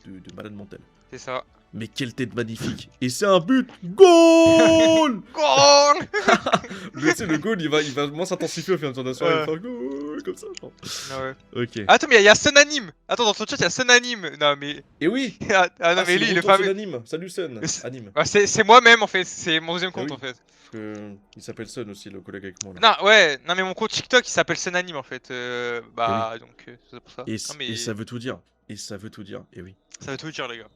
de malade mental. C'est ça. Mais quelle tête magnifique. Et c'est un but. Goal. Goal. Tu sais, le goal, il va moins s'intensifier au fur et à mesure de la soirée. Il va faire goal, comme ça. Genre. Ah ouais. Ok. Attends, mais il y a Sun Anime. Attends, dans ton chat, il y a Sun Anime. Non, mais. Et oui. Ah non, mais c'est lui, le le retour de fameux. Anime. Salut Sun. Anime. Ouais, c'est moi-même en fait. C'est mon deuxième compte oui. en fait. Parce que il s'appelle Sun aussi, le collègue avec moi. Là. Non, ouais, non, mais mon compte TikTok il s'appelle Sun Anime en fait. Bah, donc, c'est pour ça. Et, Non, mais et ça veut tout dire. Et ça veut tout dire. Et oui. ça veut tout dire, les gars.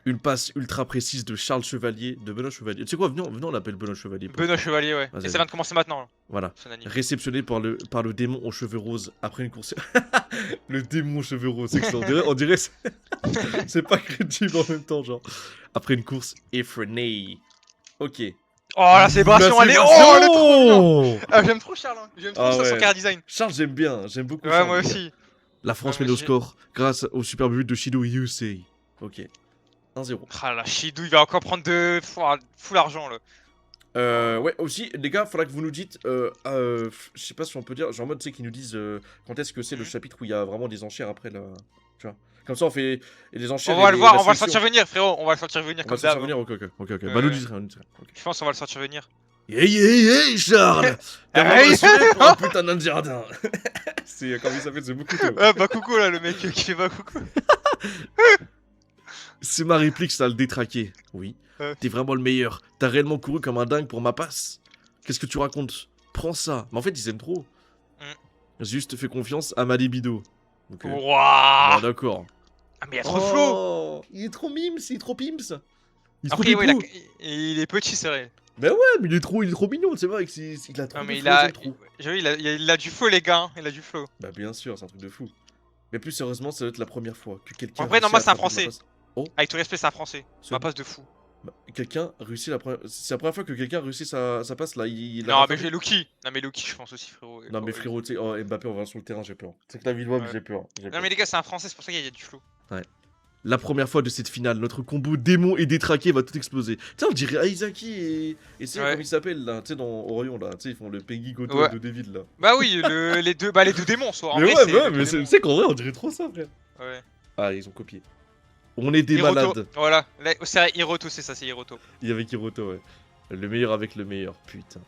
Une passe ultra précise de Charles Chevalier, de Benoît Chevalier. Tu sais quoi, venons on l'appelle Benoît Chevalier. Benoît Chevalier, ouais. Vas-y, Et ça vient de commencer maintenant. Là. Voilà. Sun Anime. Réceptionné par le démon aux cheveux roses après une course. Le démon aux cheveux roses, c'est excellent. On dirait c'est pas crédible en même temps, genre. Après une course effrénée. Ok. Oh la célébration, elle est. Oh, elle est trop bien. Ah, j'aime trop Charles. Hein. J'aime trop Ah son ouais. car design. Charles, j'aime bien. J'aime beaucoup Ouais, Charles. moi aussi. La France Ouais, mène moi au aussi. score grâce au super but de Shido Yusei. Ok. 1-0. Ah la Shidou, il va encore prendre de full argent là. Ouais, aussi, les gars, faudra que vous nous dites, je sais pas si on peut dire, genre en mode, tu sais, qu'ils nous disent quand est-ce que c'est le chapitre où il y a vraiment des enchères après la. Tu vois. Comme ça, on fait les enchères. On va et le voir, la on va le sélection. sentir venir, frérot. On va le sentir venir On va comme le sentir d'hab. venir, ok. Bah, Ouais. nous dites rien, nous dites rien. Ok. Je pense qu'on va le sentir venir. Hey, Charles. T'as vraiment Hey. assuré pour un putain d'un jardin. C'est, comment il s'appelle, c'est beaucoup trop. Ouais, bah coucou là, le mec qui fait bah coucou. C'est ma réplique, ça le détraqué. Oui. T'es vraiment le meilleur. T'as réellement couru comme un dingue pour ma passe. Qu'est-ce que tu racontes? Prends ça. Mais en fait, ils aiment trop. Juste fais confiance à ma libido. Ok. Wouah. Ah, d'accord. Ah mais il y a trop de flow. Il est trop mimes, il est trop pims. Il est trop Après, ouais, pipou. il est petit, c'est vrai. Bah ouais, mais il est trop mignon, c'est vrai qu'il a trop Non de mais flow, j'aime trop. j'avoue, il a du flow les gars, hein. Il a du flow. Bah bien sûr, c'est un truc de fou. Mais plus sérieusement, ça doit être la première fois que quelqu'un. En vrai, non, moi c'est un réussit à français. attraper ma passe. Avec tout respect, c'est un français. Ma passe de fou. Bah, quelqu'un réussit la première. C'est la première fois que quelqu'un réussit sa passe là. Il Non, a mais j'ai Lucky. Non, mais Lucky, je pense aussi, frérot. Non mais frérot, tu sais, oh, Mbappé, on va sur le terrain, j'ai peur. C'est que la vie de moi, mais j'ai peur. Non, mais les gars, c'est un français, c'est pour ça qu'il y a du flow. Ouais. La première fois de cette finale, notre combo démon et détraqué va tout exploser. Tiens, on dirait Aizaki et c'est comment il s'appelle là, tu sais, dans Orion là, tu sais, ils font le Peggy Goto de David là. Bah oui, les deux démons, soit. En mais vrai, ouais, mais c'est qu'en vrai, on dirait trop ça, frère. Ouais. Ah, ils ont copié. On est des Hiroto. malades. Voilà, c'est Hiroto, c'est ça, c'est Hiroto. Il y avait Hiroto, ouais. Le meilleur avec le meilleur, putain.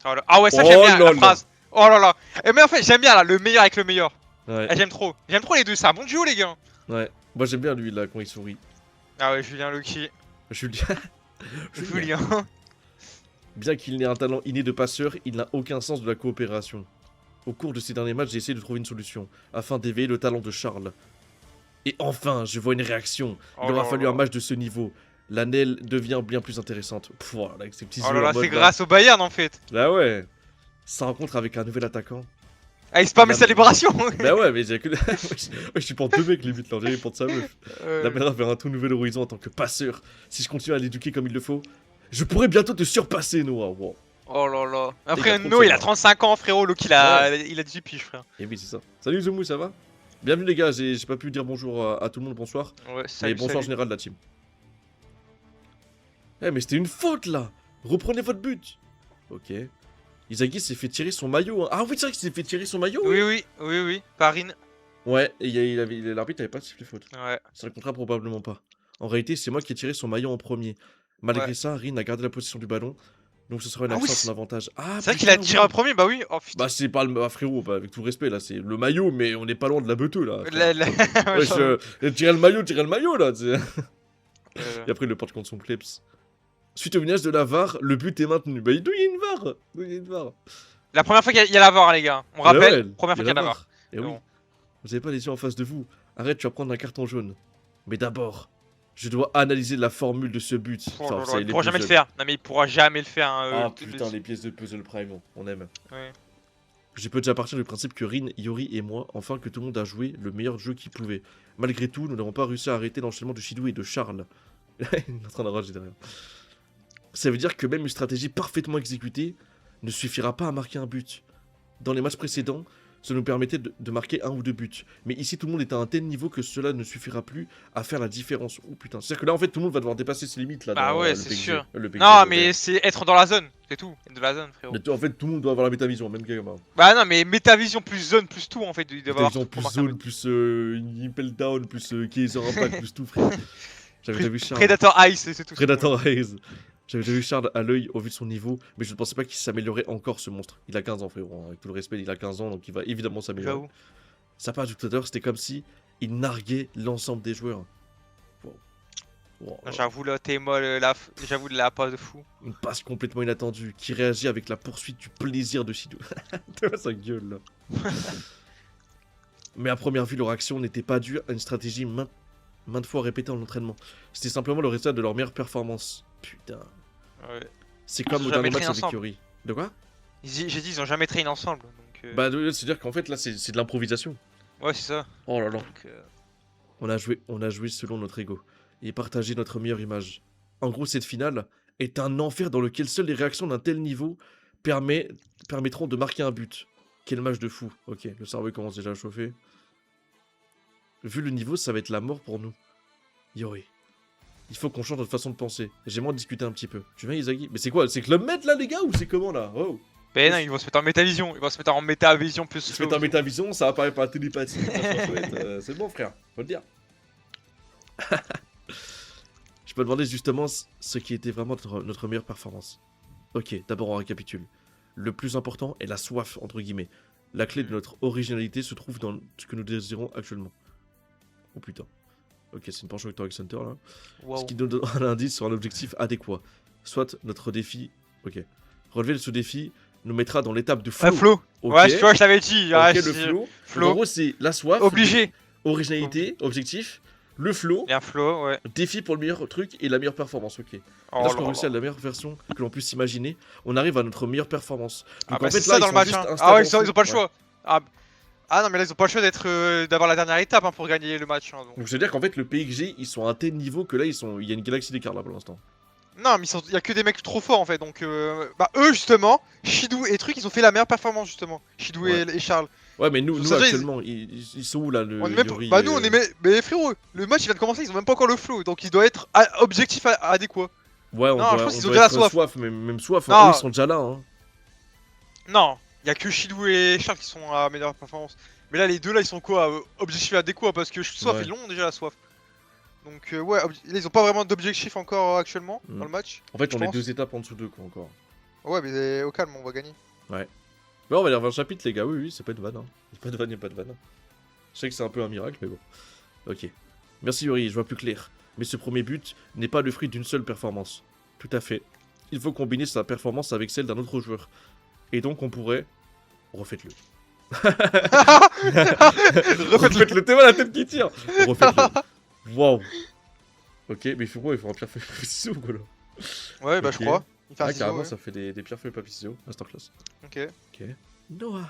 Ah ouais, ça j'aime bien la phrase. Oh là là. Mais en fait, j'aime bien là, le meilleur avec le meilleur. Ouais. J'aime trop. J'aime trop les deux, c'est un bon duo, les gars. Ouais. Moi, j'aime bien lui là quand il sourit. Ah ouais, Julien Lucky. Julien. Julien. Bien qu'il n'ait un talent inné de passeur, il n'a aucun sens de la coopération. Au cours de ces derniers matchs, j'ai essayé de trouver une solution, afin d'éveiller le talent de Charles. Et enfin, je vois une réaction. Il aura fallu un match de ce niveau. L'année devient bien plus intéressante. Pff, voilà, avec ces petits yeux Oh là là, en mode, c'est grâce au Bayern en fait. Là ouais. Sa rencontre avec un nouvel attaquant. Ah, il spamme mes célébrations. Bah ouais, mais j'ai que... je supporte deux mecs limite là, il porte sa meuf. L'amènera vers un tout nouvel horizon en tant que passeur. Si je continue à l'éduquer comme il le faut, je pourrais bientôt te surpasser, Noah. Wow. Oh là là. Après, No, il a 35 ans, frérot. Luke, il a 18 piges, frère. Et oui, c'est ça. Salut Zemou, ça va? Bienvenue les gars, j'ai pas pu dire bonjour à tout le monde, bonsoir. Ouais, salut, et bonsoir général de la team. Eh mais c'était une faute là. Reprenez votre but. Ok. Izagi s'est fait tirer son maillot. Hein. Ah oui, c'est vrai qu'il s'est fait tirer son maillot. Oui. Parine. Ouais, et l'arbitre avait pas sifflé faute. Ouais. C'est le contraire, probablement pas. En réalité, c'est moi qui ai tiré son maillot en premier. Malgré ça, Rin a gardé la possession du ballon. Donc ce sera une action à son avantage. Ah, c'est vrai qu'il a tiré en premier, bah oui. Oh putain. Bah c'est pas le frérot, bah, avec tout le respect là, c'est le maillot, mais on n'est pas loin de la beuteux là. Ouais, tirer le maillot là. Et après il le porte contre son kleps. Suite au minage de la VAR, le but est maintenu. Bah d'où il y a une VAR, La première fois qu'il y a la VAR, les gars. On rappelle, première fois qu'il y a la VAR. Et oui. Vous avez pas les yeux en face de vous. Arrête, tu vas prendre un carton jaune. Mais d'abord, je dois analyser la formule de ce but. Il pourra jamais le faire. Non mais il pourra jamais le faire. Ah putain, les pièces de puzzle prime, on aime. Ouais. Je peux déjà partir du principe que Rin, Yori et moi, enfin que tout le monde a joué le meilleur jeu qu'il pouvait. Malgré tout, nous n'avons pas réussi à arrêter l'enchaînement de Shidou et de Charles. Il est en train de rager derrière. Ça veut dire que même une stratégie parfaitement exécutée ne suffira pas à marquer un but. Dans les matchs précédents, Ça nous permettait de marquer 1 ou 2 buts. Mais ici, tout le monde est à un tel niveau que cela ne suffira plus à faire la différence. Oh putain, c'est-à-dire que là, en fait, tout le monde va devoir dépasser ses limites là Bah dans ouais, le c'est PXG. sûr. Le PXG, Non, le mais VR. c'est être dans la zone, c'est tout. Être dans la zone, frérot. Mais en fait, tout le monde doit avoir la métavision, même gamin. Bah non, mais métavision plus zone plus tout en fait. Il doit avoir Métavision tout pour plus marquer un zone, but. plus Impel Down, plus Kaiser Impact, plus tout, frère. J'avais déjà vu Charles. Predator Ice, c'est tout. Predator Raze. J'avais déjà vu Charles à l'œil au vu de son niveau, mais je ne pensais pas qu'il s'améliorerait encore ce monstre. Il a 15 ans, frérot. Avec tout le respect, il a 15 ans, donc il va évidemment s'améliorer. J'avoue. Ça part du tout à l'heure, c'était comme si il narguait l'ensemble des joueurs. Wow. Wow. J'avoue, là, t'es molle, j'avoue, la passe de fou. Une passe complètement inattendue qui réagit avec la poursuite du plaisir de Shidou. Tu vois sa gueule là. Mais à première vue, leur action n'était pas due à une stratégie maintes fois répétée en entraînement. C'était simplement le résultat de leur meilleure performance. Putain. Ouais. C'est comme Ils au ont dernier jamais match traîné avec ensemble. Yuri. De quoi? J'ai dit, ils ont jamais traîné ensemble. Donc, Bah, c'est-à-dire qu'en fait, là, c'est de l'improvisation. ouais, c'est ça. Oh là là. Donc, On a joué selon notre ego et partagé notre meilleure image. En gros, cette finale est un enfer dans lequel seules les réactions d'un tel niveau permettront de marquer un but. Quel match de fou. Ok, le cerveau commence déjà à chauffer. Vu le niveau, ça va être la mort pour nous. Yori. Il faut qu'on change notre façon de penser. J'aimerais discuter un petit peu. Tu viens, Izagi? Mais c'est quoi? C'est Club Med là, les gars? Ou c'est comment là? Oh. ben non, ils vont se mettre en métavision. Ils vont se mettre en métavision plus Se slow. mettre en métavision, ça apparaît par la télépathie. C'est bon, frère. Faut le dire. Je me demandais justement ce qui était vraiment notre meilleure performance. Ok, d'abord on récapitule. Le plus important est la soif, entre guillemets. La clé de notre originalité se trouve dans ce que nous désirons actuellement. Oh putain. Ok, c'est une penchant Victor Center là. Wow. Ce qui nous donne un indice sur un objectif adéquat. Soit notre défi. Ok. Relever ce défi nous mettra dans l'étape de flow. Ouais, flow. Ok. Ouais, tu vois, je t'avais dit. Ok, Ouais, le c'est- flow. Flow. En gros, c'est la soif. Obligé. Originalité, objectif. Le flow. Et un flow, ouais. Défi pour le meilleur truc et la meilleure performance, ok. Oh Lorsqu'on là réussit là. à la meilleure version que l'on puisse imaginer, on arrive à notre meilleure performance. Ah Donc bah en fait c'est là, ça dans ils le sont match. juste Hein. un stade Ah ouais, en dessous. ils ont pas le Ouais. choix. Ah non, mais là ils ont pas le choix d'avoir la dernière étape hein, pour gagner le match. Hein, donc. Donc c'est-à-dire qu'en fait le PXG, ils sont à un tel niveau que là, il y a une galaxie d'écart là pour l'instant. Non, mais il y a que des mecs trop forts en fait. Donc, bah eux justement, Shidou et truc, ils ont fait la meilleure performance justement. Shidou Ouais. et Charles. Ouais, mais nous Ça, déjà, actuellement, ils sont où là le On est même Yuri, bah nous on est mais frérot, le match il vient de commencer, ils ont même pas encore le flow, donc il doit être objectif adéquat. Ouais, on Non, je doit, pense on qu'ils ont doit déjà la être soif. même soif. Non. Hein. Eux, ils sont déjà là. Hein. Non, il y a que Shidou et Charles qui sont à meilleure performance. Mais là les deux là ils sont quoi objectif adéquat parce que soif Ouais. ils l'ont déjà la soif. Donc ouais, là, ils ont pas vraiment d'objectif encore actuellement dans le match. En fait, je on est pense. 2 étapes en dessous d'eux quoi encore. Ouais, mais au calme, on va gagner. Ouais, on va aller revoir le chapitre, les gars. Oui, c'est pas une vanne. Hein. Y'a pas de vanne, y'a pas de vanne. Je sais que c'est un peu un miracle, mais bon. Ok. Merci Yuri, je vois plus clair. Mais ce premier but n'est pas le fruit d'une seule performance. Tout à fait. Il faut combiner sa performance avec celle d'un autre joueur. Et donc on pourrait... Refaites-le. Refaites-le, t'es mal la tête qui tire. Refaites-le. Waouh. Ok, mais il faut quoi? Il faut un pierre feuille papier ciseaux ou quoi là? Ouais, bah Ok. je crois. Il fait un Ah, ciseau, carrément, ouais. ça fait des pierres feuilles papier ciseaux. Masterclass. Ok. Ok. Noah.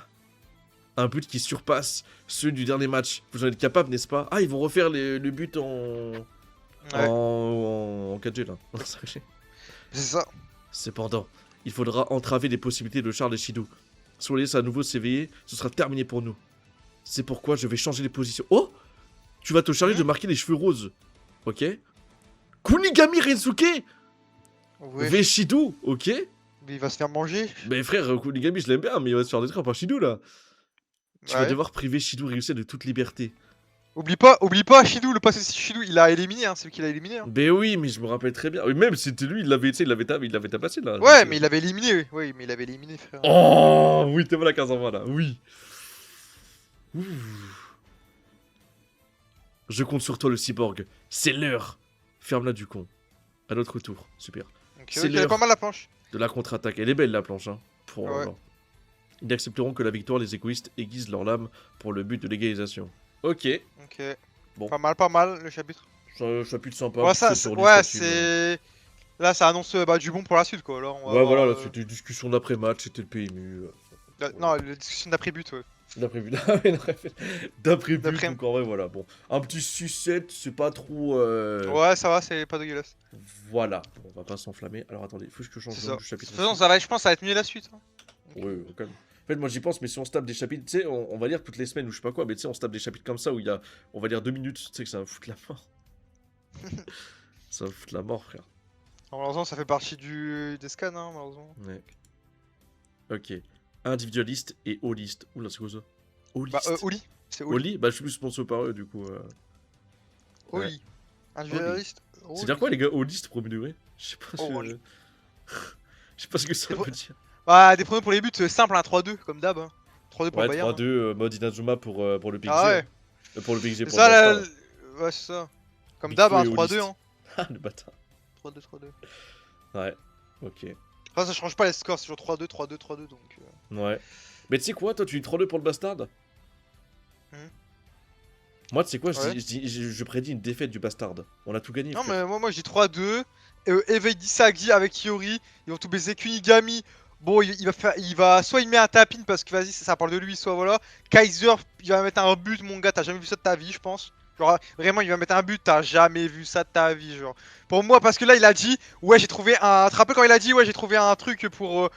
Un but qui surpasse ceux du dernier match. Vous en êtes capable, n'est-ce pas? Ah, ils vont refaire le but Ouais. en 4G là. C'est ça. Cependant, il faudra entraver les possibilités de Charles et Shidou. Si on les laisse à nouveau s'éveiller, ce sera terminé pour nous. C'est pourquoi je vais changer les positions. Oh! Tu vas te charger de marquer les cheveux roses. Ok? Kunigami Rensuke! Ouais. V Shidou, ok? Mais il va se faire manger. Mais frère, Kunigami, je l'aime bien, mais il va se faire détruire par Shidou là. Tu vas Ouais. devoir priver Shidou réussir de toute liberté. Oublie pas Shidou, le passé Shidou, il a éliminé, hein, c'est lui qui l'a éliminé. Hein. Ben oui, mais je me rappelle très bien. Oui, même c'était lui, il l'avait tabassé là. Ouais, mais il avait éliminé, oui, mais il avait éliminé, frère. Oh oui, t'es mal à 15 ans là, oui. Ouh. Je compte sur toi le cyborg. C'est l'heure. Ferme-la du con. À notre tour. Super. Donc, c'est il avait l'heure. pas mal la planche. De la contre-attaque. Elle est belle la planche. Hein. Oh là Ouais. là. Ils n'accepteront que la victoire, les égoïstes aiguisent leur lame pour le but de l'égalisation. Ok. Ok. Bon. Pas mal le chapitre. Chapitre sympa. Ouais, plutôt sur ouais, l'initiative. c'est. Là, ça annonce du bon pour la suite, quoi. Là, on va Ouais, avoir, voilà, là, c'était une discussion d'après-match, c'était le PMU. Non, la discussion d'après-but, ouais. D'après-but, d'après-but, donc en vrai, voilà. Bon, un petit 6-7, c'est pas trop. Ouais, ça va, c'est pas dégueulasse. Voilà, on va pas s'enflammer. Alors attendez, faut que je change C'est le ça. nom De du chapitre. toute façon, ça va, je pense que ça va être mieux la suite. Hein. Oui, au calme. En fait, moi j'y pense, mais si on se tape des chapitres, tu sais, on va lire toutes les semaines ou je sais pas quoi, mais tu sais, on se tape des chapitres comme ça où il y a, on va lire 2 minutes, tu sais que ça va foutre la mort. Ça va foutre la mort, frère. Malheureusement, ça fait partie des scans, hein, malheureusement. Ouais. Ok. Individualiste et holiste. Oula, c'est quoi ça? Bah, Holiste. Oli. C'est Oli. Oli? Bah, je suis plus sponsor par eux, du coup. Oli. Individualiste. C'est dire quoi, les gars, holiste, premier degré? Je sais pas Oh, ce... Oli. Je sais pas ce que ça C'est veut dire. Bah, des premiers pour les buts, simple, hein, 3-2, comme d'hab. Hein. 3-2 pour Ouais, le Bayern. 3-2, mode Inazuma pour le PXG. Ah ouais. Pour le PXG, C'est pour ça, le Basta. ouais, c'est ça. Comme Big d'hab, Flo hein, et 3-2. Holist. Hein. Ah, le bâtard. 3-2, 3-2. Ouais, ok. Enfin, ça change pas les scores, c'est toujours 3-2, 3-2, 3-2, donc... Ouais. Mais tu sais quoi, toi, tu dis 3-2 pour le Bastard? Moi, tu sais quoi, Ouais. je prédis une défaite du Bastard. On a tout gagné. Non, frère. mais moi je dis 3-2. Éveil d'Isagi avec Iori. Ils vont tout baiser. Kunigami. Bon, il va soit il met un tapin parce que vas-y, ça parle de lui, soit voilà. Kaiser, il va mettre un but, mon gars. T'as jamais vu ça de ta vie, je pense. Genre, vraiment, il va mettre un but. T'as jamais vu ça de ta vie, genre. Pour moi, parce que là, il a dit, ouais, j'ai trouvé un. Tu te rappelles quand il a dit, ouais, j'ai trouvé un truc pour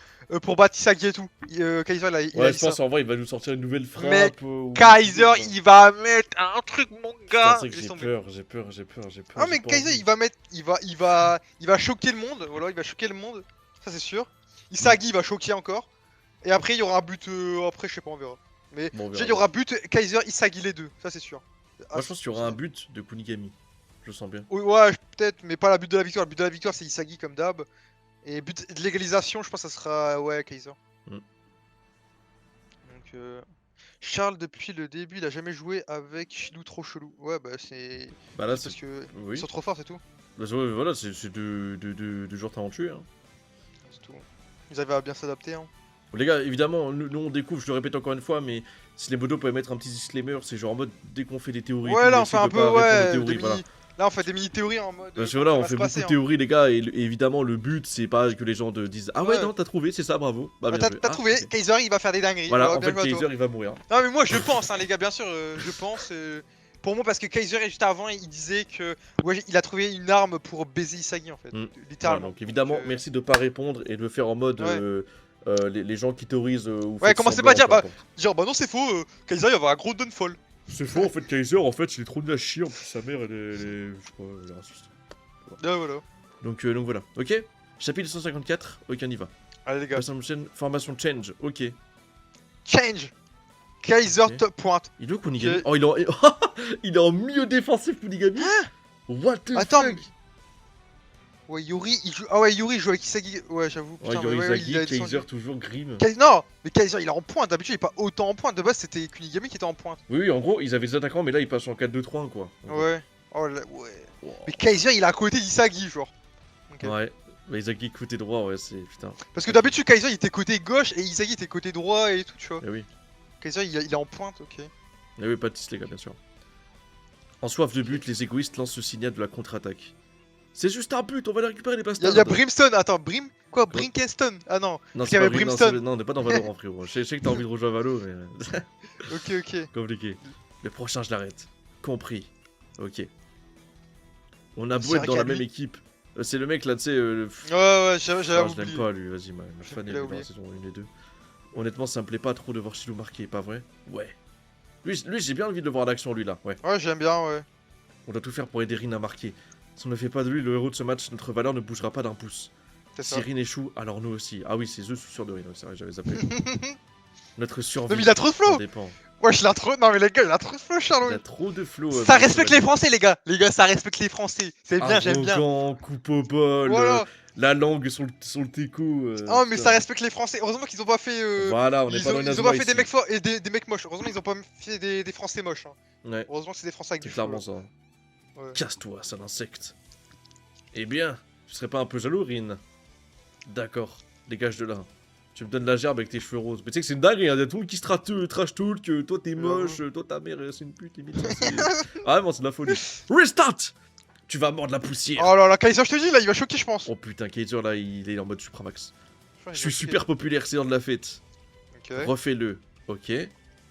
battre Isagi et tout. Kaiser, il a Ouais, dit je pense ça. en vrai, il va nous sortir une nouvelle frappe. Mais ou- Kaiser, quoi. il va mettre un truc, mon Putain, gars. c'est que Laisse j'ai tomber. peur, j'ai peur, j'ai peur, j'ai peur. Ah j'ai mais pas Kaiser envie. il va mettre, il va choquer le monde, voilà, il va choquer le monde, ça c'est sûr. Isagi il va choquer encore, et après il y aura un but, après je sais pas on verra. Mais Bon, on déjà, il y verra. aura but Kaiser Isagi les deux, ça c'est sûr. Moi, je pense qu'il y aura un but de Kunigami. Je le sens bien. Oui, ouais peut-être, mais pas la but de la victoire, le but de la victoire c'est Isagi comme d'hab. Et but de l'égalisation je pense que ça sera ouais Kaiser. Mm. Donc Charles depuis le début il a jamais joué avec Shilou trop chelou. Ouais bah c'est Bah là, parce c'est. que Oui. ils sont trop forts c'est tout. Bah, ouais, voilà, c'est deux joueurs talentueux. Hein. C'est tout. Ils arrivent à bien s'adapter hein. Bon, les gars, évidemment, nous on découvre, je le répète encore une fois, mais si les modos peuvent mettre un petit disclaimer, c'est genre en mode dès qu'on fait des théories, Ouais, tout, là on essaye fait un de peu, pas répondre aux ouais, théories, voilà. là on fait des mini-théories en mode. Parce que comment voilà, ça on va fait se beaucoup passer, de hein. théories, les gars, et évidemment, le but, c'est pas que les gens disent ah ouais, Ouais. non, t'as trouvé, c'est ça, bravo. Bah, bien T'as joué. t'as Ah, trouvé, ok. Kaiser il va faire des dingueries. Voilà, en bien fait, joué à toi. Kaiser, il va mourir. Non, mais moi je pense, hein, les gars, bien sûr, je pense. Pour moi, parce que Kaiser, juste avant, il disait que. Ouais, il a trouvé une arme pour baiser Isagi en fait. Mm. Voilà, Littéralement. donc évidemment, merci de pas répondre et de le faire en mode Ouais. les gens qui théorisent ou Ouais, font commencez semblant, pas à dire, peu importe. genre, bah non, c'est faux, Kaiser il va avoir un gros downfall. C'est faux, en fait, Kaiser, en fait, il est trop nul à chier, en plus, sa mère, je sais pas, elle est raciste. Ouais, voilà. Donc voilà, ok. Chapitre 154, ok, on y va. Allez, les gars. Formation change, ok. Change Kaiser Ok. top pointe. Il est où Kunigami? Ok. Oh, il est en milieu défensif, Kunigami. What the Attends, fuck? Ouais, Yuri, il joue. Ah ouais, Yuri il joue avec Isagi. Ouais, j'avoue. Ouais, Putain, mais ouais, Yorizagi, il a descendu. Kaiser, toujours Grim. Non, mais Kaiser il est en pointe, d'habitude il est pas autant en pointe, de base c'était Kunigami qui était en pointe. Oui, en gros, ils avaient des attaquants, mais là, ils passent en 4-2-3-1, quoi. Ouais. Oh là, ouais. Wow. Mais Kaiser il est à côté d'Isagi, genre. Ok. Ouais. Mais Isagi côté droit, ouais, c'est putain. Parce que d'habitude Kaiser il était côté gauche et Isagi était côté droit et tout, tu vois. Eh oui. Kaiser il est en pointe, ok. Eh oui, pas de tis, les gars, bien sûr. En soif de but, les égoïstes lancent ce signal de la contre-attaque. C'est juste un but, on va les récupérer les bastards. Y'a Brimstone, attends, Quoi Brinkeston Ah non, Non, parce c'est qu'il y pas avait Brim, non, Brimstone. non, on n'est pas dans Valorant, frérot. Je sais que t'as envie de rejoindre Valo, mais. Ok, ok. Compliqué. Le prochain, je l'arrête. Compris. Ok. On a C'est beau être vrai dans qu'il y la a même lui. équipe. C'est le mec là, tu sais. Ouais, j'avais Je l'aime oublié. pas lui, vas-y, ma fan est l'ai dans oublié. la saison 1 et 2. Honnêtement, ça me plaît pas trop de voir Shilou marquer, pas vrai? Ouais. Lui j'ai bien envie de le voir en action, lui là, ouais. Ouais, j'aime bien, ouais. On doit tout faire pour aider Rin à marquer. Si on ne fait pas de lui le héros de ce match, notre valeur ne bougera pas d'un pouce. C'est Si ça. Rin échoue, alors nous aussi. Ah oui, c'est eux sûr de Rin, c'est vrai, j'avais zappé. Notre survie. Non mais il a trop de ça flow. dépend. Wesh, il a trop. Non mais les gars, il a trop de flow, Il Charles. a trop de flow. Ça respecte les Français, les gars. Les gars, ça respecte les Français. C'est bien, j'aime bien. Arrogant, coupe au bol, Voilà. la langue sur le téco. Oh mais putain. ça respecte les Français. Heureusement qu'ils ont pas fait. Voilà, on est Ils pas ont, dans ils une ont pas Azuma fait des ici. mecs forts et des mecs moches. Heureusement ils ont pas fait des Français moches. Hein. Ouais, Heureusement que c'est des Français avec c'est du flow. clairement ça. Ouais. Casse-toi, sale insecte. Eh bien, tu serais pas un peu jaloux, Rin? D'accord, dégage de là. Tu me donnes la gerbe avec tes cheveux roses. Mais tu sais que c'est une dinguerie, hein, y a tout le monde qui se trash talk, que toi t'es moche, toi ta mère c'est une pute, limite. Ça, ah, vraiment, c'est de la folie. Restart! Tu vas mordre la poussière. Oh là là, Kaiser, je te dis, là il va choquer, je pense. Oh putain, Kaiser là, il est en mode Supramax. crois Je qu'il suis va super populaire, c'est l'heure de la fête. choquer. Ok. Refais-le. Ok.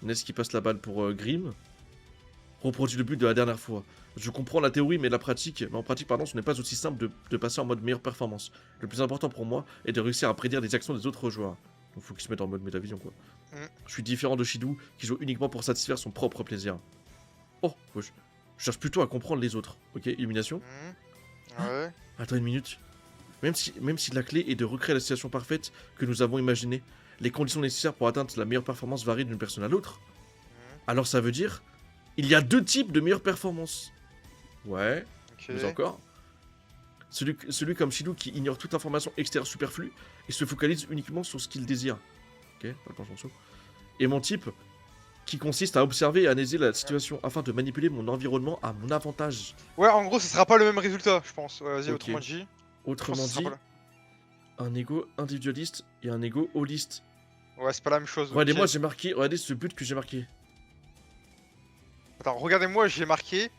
Ness qui passe la balle pour Grim. Reproduis le but de la dernière fois. Je comprends la théorie, mais la pratique, mais en pratique, pardon, ce n'est pas aussi simple de passer en mode meilleure performance. Le plus important pour moi est de réussir à prédire les actions des autres joueurs. Donc faut qu'ils se mettent en mode métavision, quoi. Je suis différent de Shidou qui joue uniquement pour satisfaire son propre plaisir. Oh, wesh. Je cherche plutôt à comprendre les autres. Ok, illumination. Ouais. Attends une minute. Même si la clé est de recréer la situation parfaite que nous avons imaginée, les conditions nécessaires pour atteindre la meilleure performance varient d'une personne à l'autre. Alors ça veut dire, il y a 2 types de meilleures performances. Ouais, Ok. mais encore. Celui comme Shidou qui ignore toute information extérieure superflue et se focalise uniquement sur ce qu'il désire. Ok, attends, j'en sous. Et mon type qui consiste à observer et analyser la situation afin de manipuler mon environnement à mon avantage. Ouais, en gros, ce sera pas le même résultat, je pense. Ouais, vas-y, Ok. autrement dit. Je pense Autrement que ce sera dit, pas un ego individualiste et un ego holiste. Ouais, c'est pas la même chose. Ok. Regardez-moi, j'ai marqué. Regardez ce but que j'ai marqué. Attends, regardez-moi, j'ai marqué.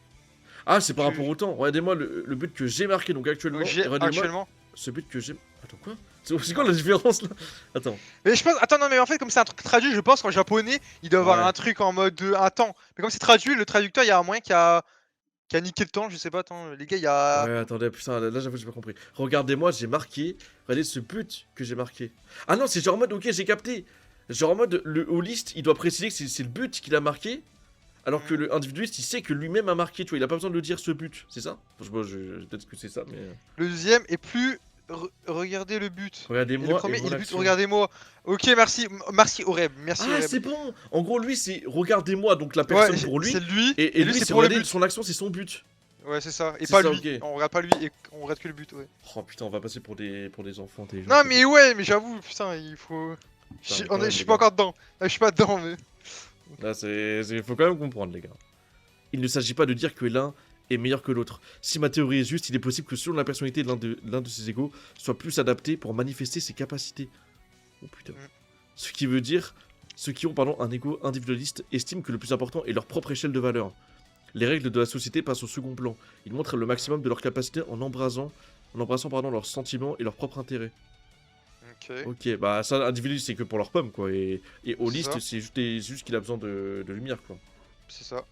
Ah, c'est par Tu- rapport au temps. Regardez-moi le but que j'ai marqué donc actuellement. J'ai Et regardez-moi actuellement. ce but que j'ai. Attends, quoi? C'est quoi la différence là? Attends. Mais je pense. Attends, non, mais en fait, comme c'est un truc traduit, je pense qu'en japonais, il doit avoir Ouais. un truc en mode un temps. Mais comme c'est traduit, le traducteur, il y a un moyen qui a niqué le temps, je sais pas. Attends, les gars, il y a. Ouais, attendez, putain, là j'avoue, j'ai pas compris. Regardez-moi, j'ai marqué. Regardez ce but que j'ai marqué. Ah non, c'est genre en mode, ok, j'ai capté. Genre en mode, le holiste, il doit préciser que c'est le but qu'il a marqué. Alors que le individualiste, il sait que lui-même a marqué, tu vois, il a pas besoin de le dire ce but, c'est ça? Enfin, peut-être que c'est ça, mais. Le deuxième est plus. Regardez le but. Et le Regardez-moi et premier, vos il but, actions. regardez-moi. Ok, merci, merci Oreb, merci Ah, Oreb. c'est bon! En gros, lui, c'est regardez-moi, donc la Ouais, personne pour lui. c'est lui, Et lui, c'est c'est pour le regardez, but. son action, c'est son but. Ouais, c'est ça. Et C'est pas ça, lui. ok. On regarde pas lui et on regarde que le but, ouais. Oh putain, on va passer pour des enfants intelligents. Non, mais ouais, mais j'avoue, putain, il faut. Putain, mais On quand même, je suis les pas gars. encore dedans. Je suis pas dedans, mais. Là, faut quand même comprendre, les gars. Il ne s'agit pas de dire que l'un est meilleur que l'autre. Si ma théorie est juste, il est possible que selon la personnalité de l'un de ses égaux, soit plus adapté pour manifester ses capacités. Oh putain. Ce qui veut dire, ceux qui ont un ego individualiste estiment que le plus important est leur propre échelle de valeur. Les règles de la société passent au second plan. Ils montrent le maximum de leur capacité en embrassant leurs sentiments et leurs propres intérêts. Ok. Ok, bah ça, individualiste, c'est que pour leur pomme, quoi. Et holiste, ça. c'est juste qu'il a besoin de lumière, quoi. C'est ça.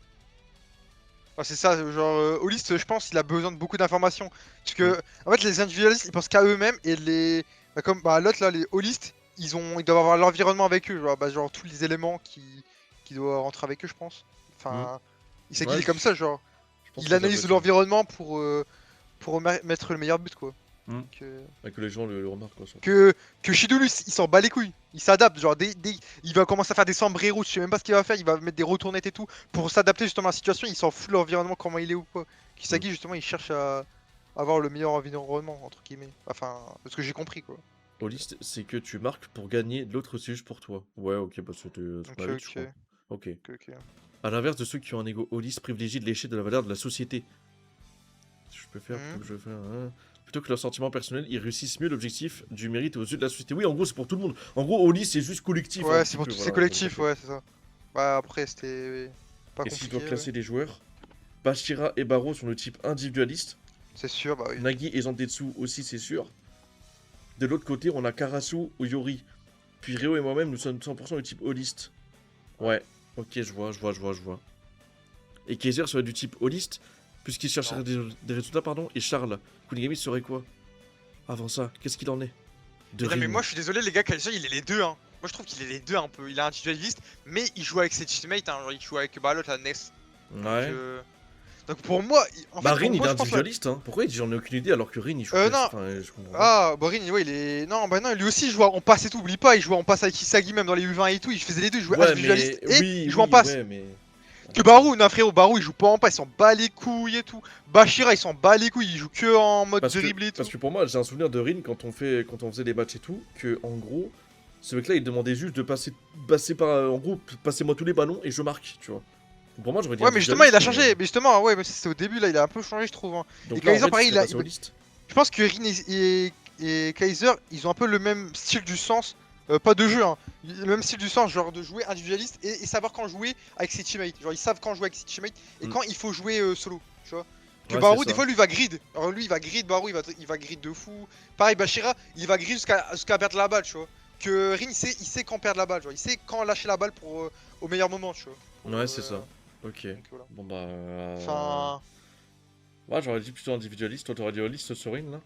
Ah, c'est ça, genre, Holist, je pense, il a besoin de beaucoup d'informations. Parce que, en fait, les individualistes, ils pensent qu'à eux-mêmes, et les. Bah, comme l'autre, là, les holistes, ils doivent avoir l'environnement avec eux, genre tous les éléments qui doivent rentrer avec eux, je pense. Enfin, il sait qu'il Ouais, est comme ça, genre. Je pense Il que ça doit analyse être ça. l'environnement pour mettre le meilleur but, quoi. Hmm. Donc, Ouais, que les gens le remarquent, quoi. Ça. que Shidou, lui, il s'en bat les couilles. Il s'adapte, genre, il va commencer à faire des sombreros, je sais même pas ce qu'il va faire, il va mettre des retournettes et tout, pour s'adapter justement à la situation, il s'en fout de l'environnement, comment il est ou quoi. Kisagi, justement, il cherche à avoir le meilleur environnement, entre guillemets. Enfin, de ce que j'ai compris, quoi. Holiste, c'est que tu marques pour gagner, l'autre c'est juste pour toi. Ouais, ok, bah c'était ce qu'on Ok, avait dit, je crois. Ok. ok. À l'inverse de ceux qui ont un ego holiste, privilégient de lécher de la valeur de la société. Je peux faire, plutôt que je fais, plutôt que leurs sentiments personnels, ils réussissent mieux l'objectif du mérite aux yeux de la société. Oui, en gros, c'est pour tout le monde. En gros, holiste, c'est juste collectif. un Ouais, petit c'est pour peu, tous voilà, ces collectifs, donc, ouais, c'est ça. Bah, après, c'était pas Et si je compliqué, dois classer les joueurs, Bashira et Baro sont le type individualiste. c'est sûr, bah oui. Nagi et Zantetsu aussi, c'est sûr. De l'autre côté, on a Karasu ou Yori. Puis Ryo et moi-même, nous sommes 100% le type holiste. Ouais, ok, je vois. Et Kaiser serait du type holiste, puisqu'il chercherait des résultats, pardon. Et Charles, Kunigami serait quoi? Avant ça, qu'est-ce qu'il en est de Non, mais Rin. moi, je suis désolé, les gars, Kaiser, il est les deux, hein. Moi, je trouve qu'il est les deux un peu. Il est individualiste, mais il joue avec ses teammates, hein. Genre, il joue avec l'autre, la Ness. Ouais. Donc pour moi, en Bah, fait, Rin, pour il moi, est je pense individualiste, hein. Pourquoi j'en ai aucune idée alors que Rin, il joue non. Enfin, je comprends pas. Ah, Borin, ouais, il est. Non, bah non, lui aussi, il joue en passe et tout. Oublie pas, il jouait en passe avec Kisagi même dans les U20 et tout. Il faisait les deux, il jouait Ouais, individualiste mais et oui, il joue en oui, passe. ouais, mais... Que Barou, non, frérot, Barou, il joue pas en passe, il s'en bat les couilles et tout. Bashira, il s'en bat les couilles, il joue que en mode dribble et tout. Parce que pour moi, j'ai un souvenir de Rin quand on faisait des matchs et tout, que en gros, ce mec-là, il demandait juste de passer par, en gros, passez-moi tous les ballons et je marque, tu vois. Pour moi, j'aurais dit Ouais, mais justement, il a individualiste, changé. Mais justement, ouais, mais c'était au début, là, il a un peu changé, je trouve. Hein. Donc Et là, en Kaiser, fait, pareil, il passé au liste. je pense que Rin et Kaiser, ils ont un peu le même style du sens. Pas de jeu, hein. Le même style du sens, genre de jouer individualiste et savoir quand jouer avec ses teammates. Genre, ils savent quand jouer avec ses teammates et quand il faut jouer solo, tu vois. Que Ouais, Barou, c'est des ça. fois, lui, il va grid. Alors, lui, il va grid, Barou, il va grid de fou. Pareil, Bashira, il va grid jusqu'à perdre la balle, tu vois. Que Rin, il sait quand perdre la balle, genre. Il sait quand lâcher la balle pour, au meilleur moment, tu vois. Ouais, c'est ça. Ok. Donc, voilà. Bon bah... Enfin... Ouais, j'aurais dit plutôt individualiste. Toi, t'aurais dit holiste sur Rin, là?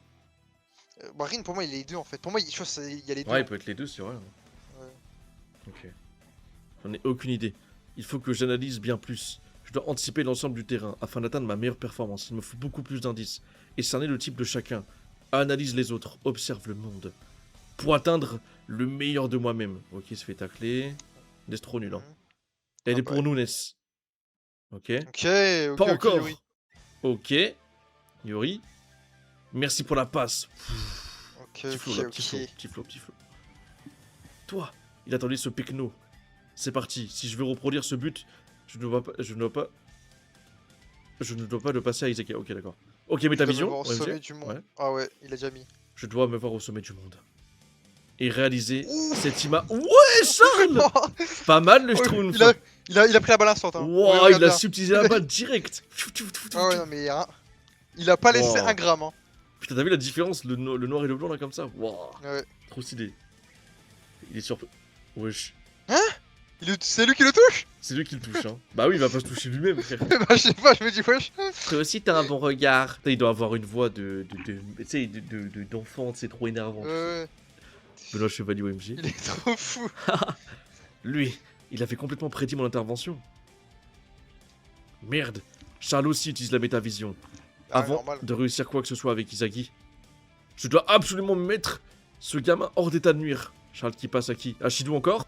Bah, Rin, pour moi, il est les deux, en fait. Pour moi, il y a les deux. Ouais, hein. il peut être les deux, c'est vrai. Ouais. Ok. J'en ai aucune idée. Il faut que j'analyse bien plus. Je dois anticiper l'ensemble du terrain afin d'atteindre ma meilleure performance. Il me faut beaucoup plus d'indices. Et cerner le type de chacun. Analyse les autres. Observe le monde. Pour atteindre le meilleur de moi-même. Ok, il se fait tacler. Ness trop nul. Hein. Elle est pour nous, Ness. Ok. Ok, Pas ok, encore. Yuri. Ok. Yuri. Merci pour la passe. Ok, Petit flow, là, petit flow, petit flow, petit flow. Toi, il attendait ce pecno. C'est parti. Si je veux reproduire ce but, je ne dois pas le passer à Isaac. Ok, d'accord. Ok, mais ta vision Au sommet du monde. Ouais. Ah ouais, il a déjà mis. Je dois me voir au sommet du monde. Et réaliser Ouh. cette image. Ouais, Charles. Pas mal le Schtroumpf. Il a pris la balle instant. Hein. Wow, Ouais, il a subtilisé la balle direct. Ah ouais, non, mais il a pas laissé Wow. un gramme. Hein. Putain, t'as vu la différence, le noir et le blanc là comme ça. Wow. Ouais. Trop stylé. Il est surpris. Wesh. C'est lui qui le touche. C'est lui qui le touche, hein. Bah oui, il va pas se toucher lui-même, frère. Bah, je sais pas, je me dis, wesh. Toi aussi, t'as un bon regard. Putain, il doit avoir une voix d'enfant, c'est trop énervant. Ouais. Benoît Chevalier OMG. Il est trop fou. Lui, il avait complètement prédit mon intervention. Merde. Charles aussi utilise la métavision. Ah, Avant normal. de réussir quoi que ce soit avec Izagi. Je dois absolument mettre ce gamin hors d'état de nuire. Charles qui passe à qui? À Shidou encore?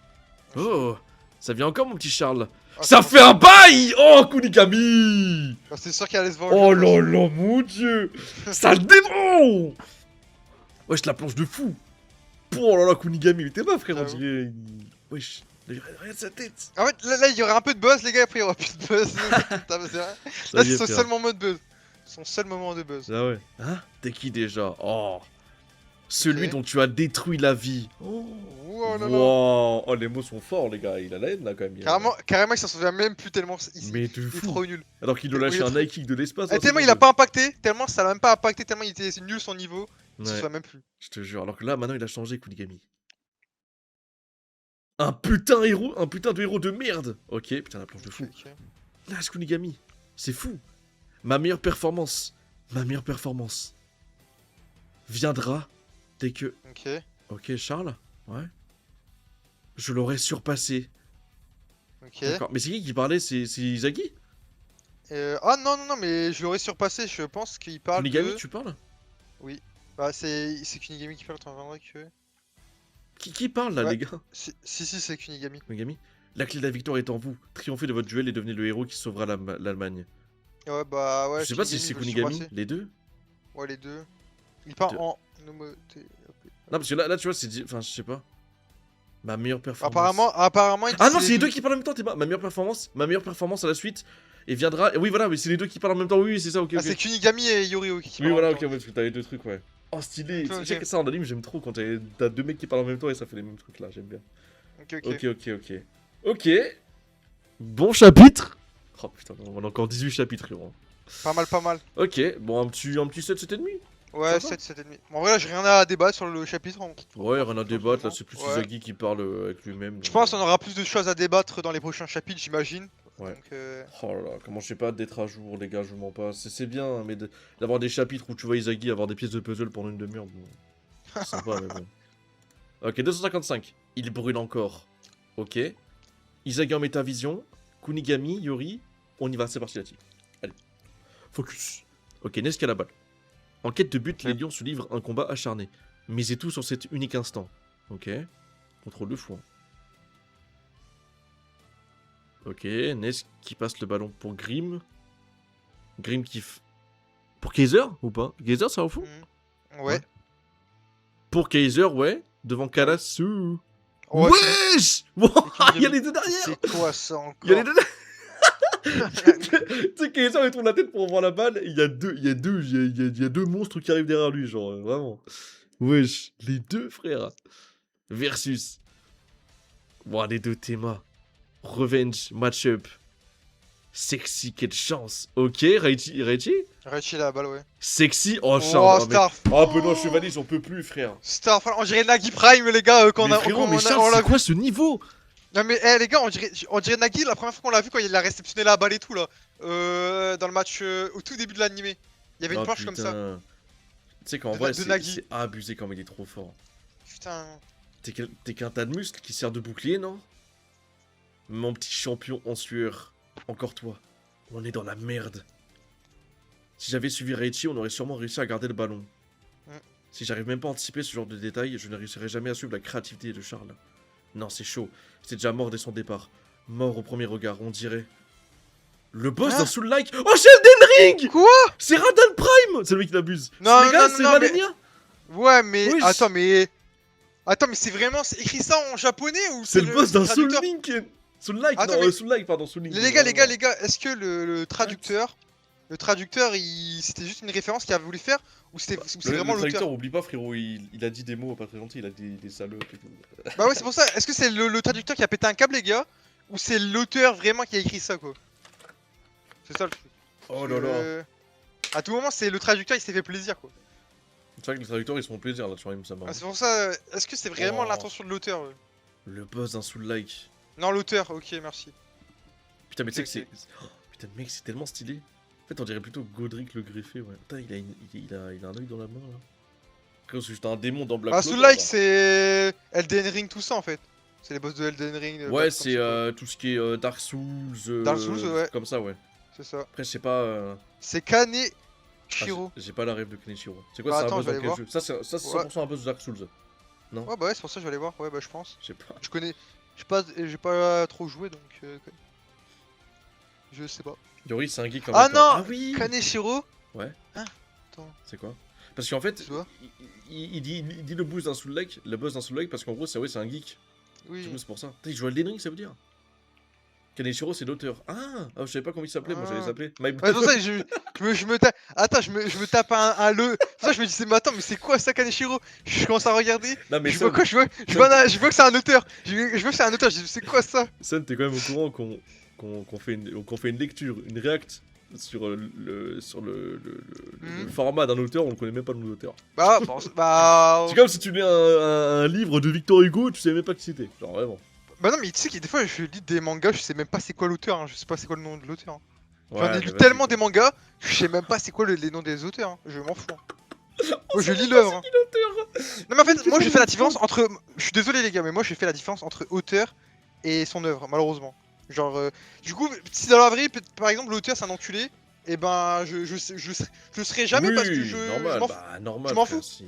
Oh, ça vient encore mon petit Charles. Ah, Ça fait un bail. Oh, Kunigami. Ah, c'est sûr qu'il allait se venger. Oh là là, mon dieu. Sale démon. Wesh, la planche de fou. Oh là là, Kunigami, mais t'es pas frère, on J'avoue. dirait... Wesh, regarde sa tête. En fait, là, il y aurait un peu de buzz, les gars, après il y aura plus de buzz. Là, c'est son seul moment de buzz. Son seul moment de buzz. Ah ouais. Hein? T'es qui déjà? Oh. Celui Ok. dont tu as détruit la vie. Oh. Oh là là. Wow. Oh, les mots sont forts, les gars. Il a la haine, là, quand même. Carrément, il s'en souvient même plus tellement. Mais de Il est fou. trop nul. Alors qu'il doit Oui, lâcher un trop- high kick de l'espace. Et hein, tellement c'est il a bon. pas impacté, tellement ça l'a même pas impacté, tellement il était nul son niveau. Il s'en Ouais, souvient même plus. je te jure. Alors que là, maintenant, il a changé, Kunigami. Un putain héros, un putain de héros de merde. Ok, putain, la planche de fou. Ok. Nice, Kunigami. C'est fou. Ma meilleure performance viendra dès que... Ok. Ok, Charles. Ouais. Je l'aurais surpassé. Ok. D'accord. Mais c'est qui parlait? C'est Izagi? Ah non, mais je l'aurais surpassé, je pense qu'il parle Kunigami, de... tu parles? Bah, c'est Kunigami qui parle, t'en vendrais que... Qui parle là, Ouais. les gars? Si, c'est Kunigami. Kunigami? La clé de la victoire est en vous. Triomphez de votre duel et devenez le héros qui sauvera l'Allemagne. Ouais, bah, ouais. Je sais pas si c'est veut le Kunigami, surpasser. les deux. Ouais, les deux. Il parle Deux. en... Non, parce que là tu vois, c'est... Enfin, je sais pas. Ma meilleure performance. Apparemment, il dit Ah non, c'est les deux qui parlent en même temps, t'es pas. Ma meilleure performance à la suite. Et viendra. Oui, voilà, mais c'est les deux qui parlent en même temps. Oui, c'est ça, ok. Ah, ok. c'est Kunigami et Yori qui Oui, parlent en voilà, même ok, temps. ouais, parce que t'as les deux trucs, ouais. Oh, stylé. Ok, ok. Tu sais que ça en anime, j'aime trop quand t'as deux mecs qui parlent en même temps et ça fait les mêmes trucs là, j'aime bien. Ok. Ok. Bon chapitre. Oh putain, on a encore 18 chapitres, frérot. Pas mal. Ok, bon, un petit 7, 7,5. Ouais, Ça va 7,5. Bon, en vrai, là, j'ai rien à débattre sur le chapitre. Ouais, rien à débattre, là, c'est plus Ouais. Izagi qui parle avec lui-même. Je donc, pense qu'on aura plus de choses à débattre dans les prochains chapitres, j'imagine. Ouais. Donc, Oh là là, comment je sais pas d'être à jour, les gars, je mens pas. C'est bien, hein, mais d'avoir des chapitres où tu vois Izagi avoir des pièces de puzzle pendant une demi-heure, bon. C'est sympa, mais bon. Ok, 255. Il brûle encore. Ok. Izagi en métavision. Kunigami, Yori. On y va, c'est parti là-dessus. Allez. Focus. Ok, Ness qui a la balle. En quête de but, les lions se livrent un combat acharné. Misez tout sur cet unique instant. Ok. Contrôle de fou. Hein. Ok, Ness qui passe le ballon pour Grim. Grim qui... Pour Kaiser ou pas? Kaiser, ça en fout? ouais. Pour Kaiser, ouais. Devant Karasu. Ouais, Wesh! Wow, il y a les deux derrière! c'est quoi ça encore? Il y a les deux derrière! Tu sais, Kaiser il tourne la tête pour voir la balle, et il y a deux monstres qui arrivent derrière lui, genre, vraiment. Wesh, les deux frères. Versus. Wow, les deux thémas. Revenge, match-up. Sexy, quelle chance. Ok, Reichi? Reichi la balle, ouais. Sexy, oh Oh, Charles. Star. Oh, Benoît Chevalier, j'en peux plus, frère. Star, on dirait Nagi Prime, les gars, quand Mais on a. frérot, quand mais on a- Charles, on l'a c'est vu. quoi ce niveau? Non, mais les gars, on dirait Nagi la première fois qu'on l'a vu quand il a réceptionné la balle et tout, là. Dans le match au tout début de l'animé. Il y avait une Oh, planche comme ça. putain. Tu sais qu'en De- vrai, de Nagui. c'est abusé comme il est trop fort. Putain. T'es qu'un tas de muscles qui sert de bouclier, non? Mon petit champion en sueur. Encore toi. On est dans la merde. Si j'avais suivi Reichi, on aurait sûrement réussi à garder le ballon. Si j'arrive même pas à anticiper ce genre de détails, je ne réussirai jamais à suivre la créativité de Charles. Non, c'est chaud. C'est déjà mort dès son départ. Mort au premier regard, on dirait. Le boss d'un Soul-like. Oh, c'est Elden Ring. Quoi? C'est Radan Prime. C'est le mec qui l'abuse. Non, Les gars, non, c'est non, Malenia. Ouais, mais Oui, attends, mais c'est vraiment c'est écrit ça en japonais ou c'est le boss d'un traducteur? Soul-Link. Soul-like, Attends, non, mais- Soul-like, pardon, Soul-Link. Les gars, est-ce que le traducteur, c'était juste une référence qu'il avait voulu faire ou c'est vraiment Le traducteur, l'auteur? oublie pas, frérot, il a dit des mots pas très gentils, il a des salopes et tout. Bah ouais, c'est pour ça. Est-ce que c'est le traducteur qui a pété un câble, les gars, ou c'est l'auteur vraiment qui a écrit ça, quoi? C'est ça le truc. Oh là là. À tout moment, c'est le traducteur, il s'est fait plaisir, quoi. C'est vrai que les traducteurs ils se font plaisir là, tu vois, ça marche. Ah, c'est pour ça. Est-ce que c'est vraiment Oh. l'intention de l'auteur? Le boss d'un Soul-like. Non, l'auteur. Ok, merci. Putain, mais tu sais que C'est- c'est. Oh, putain, mec, c'est tellement stylé. En fait, on dirait plutôt Godric le greffé, ouais. Putain, il a un œil dans la main là. Après, c'est juste un démon dans Black Ah, Clover, Soul-like, là. c'est Elden Ring, tout ça en fait. C'est les boss de Elden Ring. Ouais, Black c'est Clover. tout ce qui est Dark Souls. Dark Souls, ouais. Comme ça, ouais. C'est ça. Après, je sais pas. C'est Kane Ah, Shiro. j'ai pas la rêve de Keneshiro. C'est quoi, Bah, c'est un attends, boss je vais dans aller quel voir. jeu? Ça c'est 100% un boss de Dark Souls. Non, Ouais, bah ouais, c'est pour ça que je vais aller voir. Ouais, bah je pense. je sais pas. Je connais. J'ai pas trop joué donc. Je sais pas. Yori, c'est un geek en Ah même temps. non Ah oui. Kaneshiro. C'est quoi? Parce qu'en fait, Tu vois il dit le boss d'un Soul-like, parce qu'en gros, c'est un geek. Du Oui. coup, c'est pour ça. Putain, il joue à Elden Ring, ça veut dire. Kaneshiro, c'est l'auteur. Ah, je savais pas comment il s'appelait, moi j'allais Ah. s'appeler. Ouais, c'est pour ça que je me tape. Attends, je me tape un le. C'est pour ça que je me disais, mais attends, mais c'est quoi ça, Kaneshiro? Je commence à regarder. Non, mais Je vois Sun, quoi? Je vois que c'est un auteur. Je vois que c'est un auteur. Je dis, c'est quoi ça? Sun, t'es quand même au courant qu'on fait une lecture, une react sur le Mhm. format d'un auteur, on ne connaît même pas le nom de l'auteur. Bah, bon, bah. C'est comme si tu lis un livre de Victor Hugo, tu sais même pas qui c'était. Genre vraiment. Bah non, mais tu sais que des fois je lis des mangas, je sais même pas c'est quoi l'auteur, hein, je sais pas c'est quoi le nom de l'auteur. Hein. J'en ai Ouais, lu mais vas-y, tellement quoi. des mangas, je sais même pas c'est quoi les noms des auteurs, hein. Je m'en fous. Hein. Moi je lis l'œuvre. Hein. Non mais en fait, moi j'ai fait la différence entre. Je suis désolé les gars, mais moi j'ai fait la différence entre auteur et son œuvre, malheureusement. Genre, du coup, si dans la vraie, par exemple, l'auteur c'est un enculé, et ben je serai jamais Oui, parce que je normal, m'en fous. bah normal. Je m'en frère, fous. si-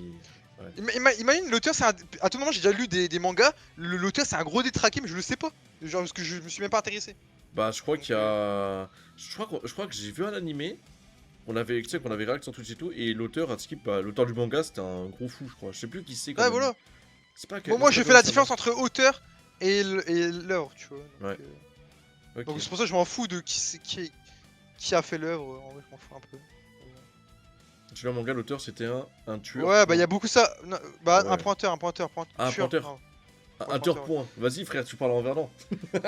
Imagine l'auteur c'est un. À tout moment j'ai déjà lu des mangas, l'auteur c'est un gros détraqué mais je le sais pas. Genre parce que je me suis même pas intéressé. Bah je crois qu'il y a... Je crois que j'ai vu un animé. Tu sais qu'on avait réact sur Twitch et tout, et l'auteur a skip, l'auteur du manga c'était un gros fou je crois. Je sais plus qui c'est. Ouais quand même. voilà. C'est pas Bon moi j'ai fait la différence entre auteur et l'œuvre, tu vois. Donc, Ouais. Ok. donc c'est pour ça que je m'en fous de qui a fait l'œuvre, en vrai je m'en fous un peu. Tu vois, manga, l'auteur c'était un tueur. Ouais bah il y a beaucoup ça. Non, bah Ouais. un pointeur. Ah, un tueur, pointeur. non. Un tueur point. Vas-y frère, tu parles en verlan.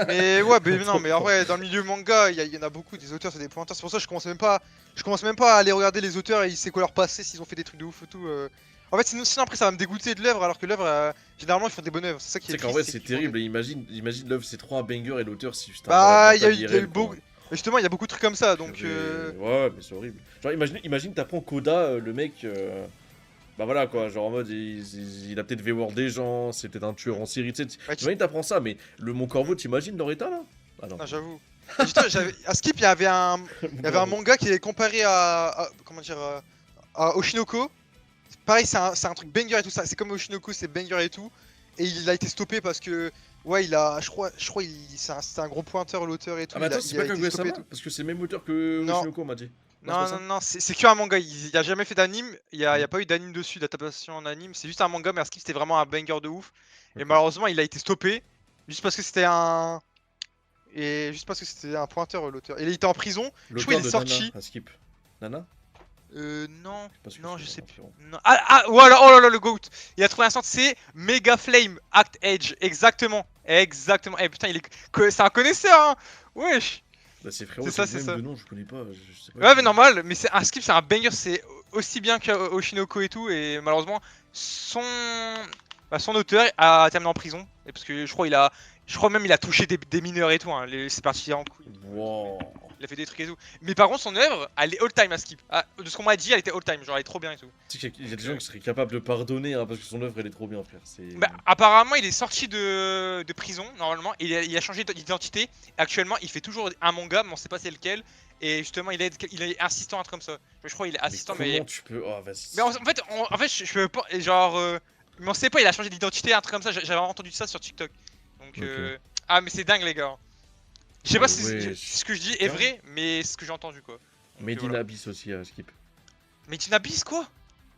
Mais ouais, mais non, mais en vrai, dans le milieu manga, il y en a beaucoup, des auteurs, c'est des pointeurs. C'est pour ça que je commence même pas à aller regarder les auteurs et c'est quoi leur passé, s'ils ont fait des trucs de ouf et tout. En fait, sinon après, ça va me dégoûter de l'œuvre, alors que l'œuvre, généralement, ils font des bonnes œuvres. C'est ça qui Tu est sais qu'en triste. vrai c'est terrible, et imagine l'œuvre c'est 3 bangers et l'auteur c'est juste un. Bah, il y a bâtard eu IRL, beaucoup. quoi. Justement, il y a beaucoup de trucs comme ça, donc. Ouais, mais c'est horrible. Genre, imagine t'apprends Koda, le mec. Bah voilà quoi, genre en mode il a peut-être V-word des gens, c'est peut-être un tueur en série, tu sais. Ouais, Imagine t'apprends ça, mais le Mon Corbeau, t'imagines leur état là? Ah non. Ah, j'avoue. Et justement, à Skip, il y avait un manga qui est comparé comment dire, à Oshinoko. Pareil, c'est un truc banger et tout ça. C'est comme Oshinoko, c'est banger et tout. Et il a été stoppé parce que, ouais, je crois, c'est un gros pointeur l'auteur et tout. Ah mais attends, il c'est a pas été Kaguya stoppé et Sama? tout. Parce que c'est le même auteur que Non. Oshinoko, on m'a dit. c'est Non, pas ça non, c'est que un manga. Il a jamais fait d'anime. Il y a pas eu d'anime dessus, d'adaptation en anime. C'est juste un manga, mais Skip, c'était vraiment un banger de ouf. Et Ok. malheureusement, il a été stoppé. Juste parce que c'était un. Et juste parce que c'était un pointeur l'auteur. Et il était en prison. Je crois L'auteur qu'il est de sorti. Nana, à Skip. Nana? Non. Pas sûr Non, que je ce sais soit plus. un Non. Ah, voilà, oh là là, le GOAT. Il a trouvé un centre, c'est Mega Flame Act Edge. Exactement. Exactement. Eh putain, c'est un connaisseur, hein. Wesh. Bah c'est frérot, C'est ça, c'est le c'est même ça. de nom, je connais pas. Je sais pas Ouais, qui- mais normal, mais c'est un skip, c'est un banger, c'est aussi bien qu'Oshinoko et tout. Et malheureusement, son auteur a terminé en prison. Et parce que je crois même il a touché des mineurs et tout. Hein. C'est parti en couille. Wow. Il a fait des trucs et tout. Mais par contre, son œuvre, elle est all time à Skip. Ah, de ce qu'on m'a dit, elle était all time. Genre, elle est trop bien et tout. Tu sais qu'il y a des gens qui seraient capables de pardonner hein, parce que son œuvre elle est trop bien, frère. Bah, apparemment, il est sorti de prison, normalement. Et il a changé d'identité. Actuellement, il fait toujours un manga, mais on sait pas c'est lequel. Et justement, il est assistant, un truc comme ça. Je crois qu'il est assistant, mais. mais. Comment tu peux. Oh, vas-y. Mais en fait, je peux pas. Genre. Mais on sait pas, il a changé d'identité, un truc comme ça. J'avais entendu ça sur TikTok. Donc. Ok. Ah, mais c'est dingue, les gars. Je sais pas si ouais, ce que je dis est vrai, mais c'est ce que j'ai entendu, quoi. Donc, Made in voilà. Abyss aussi à Skip. Mais Tina Abyss, quoi?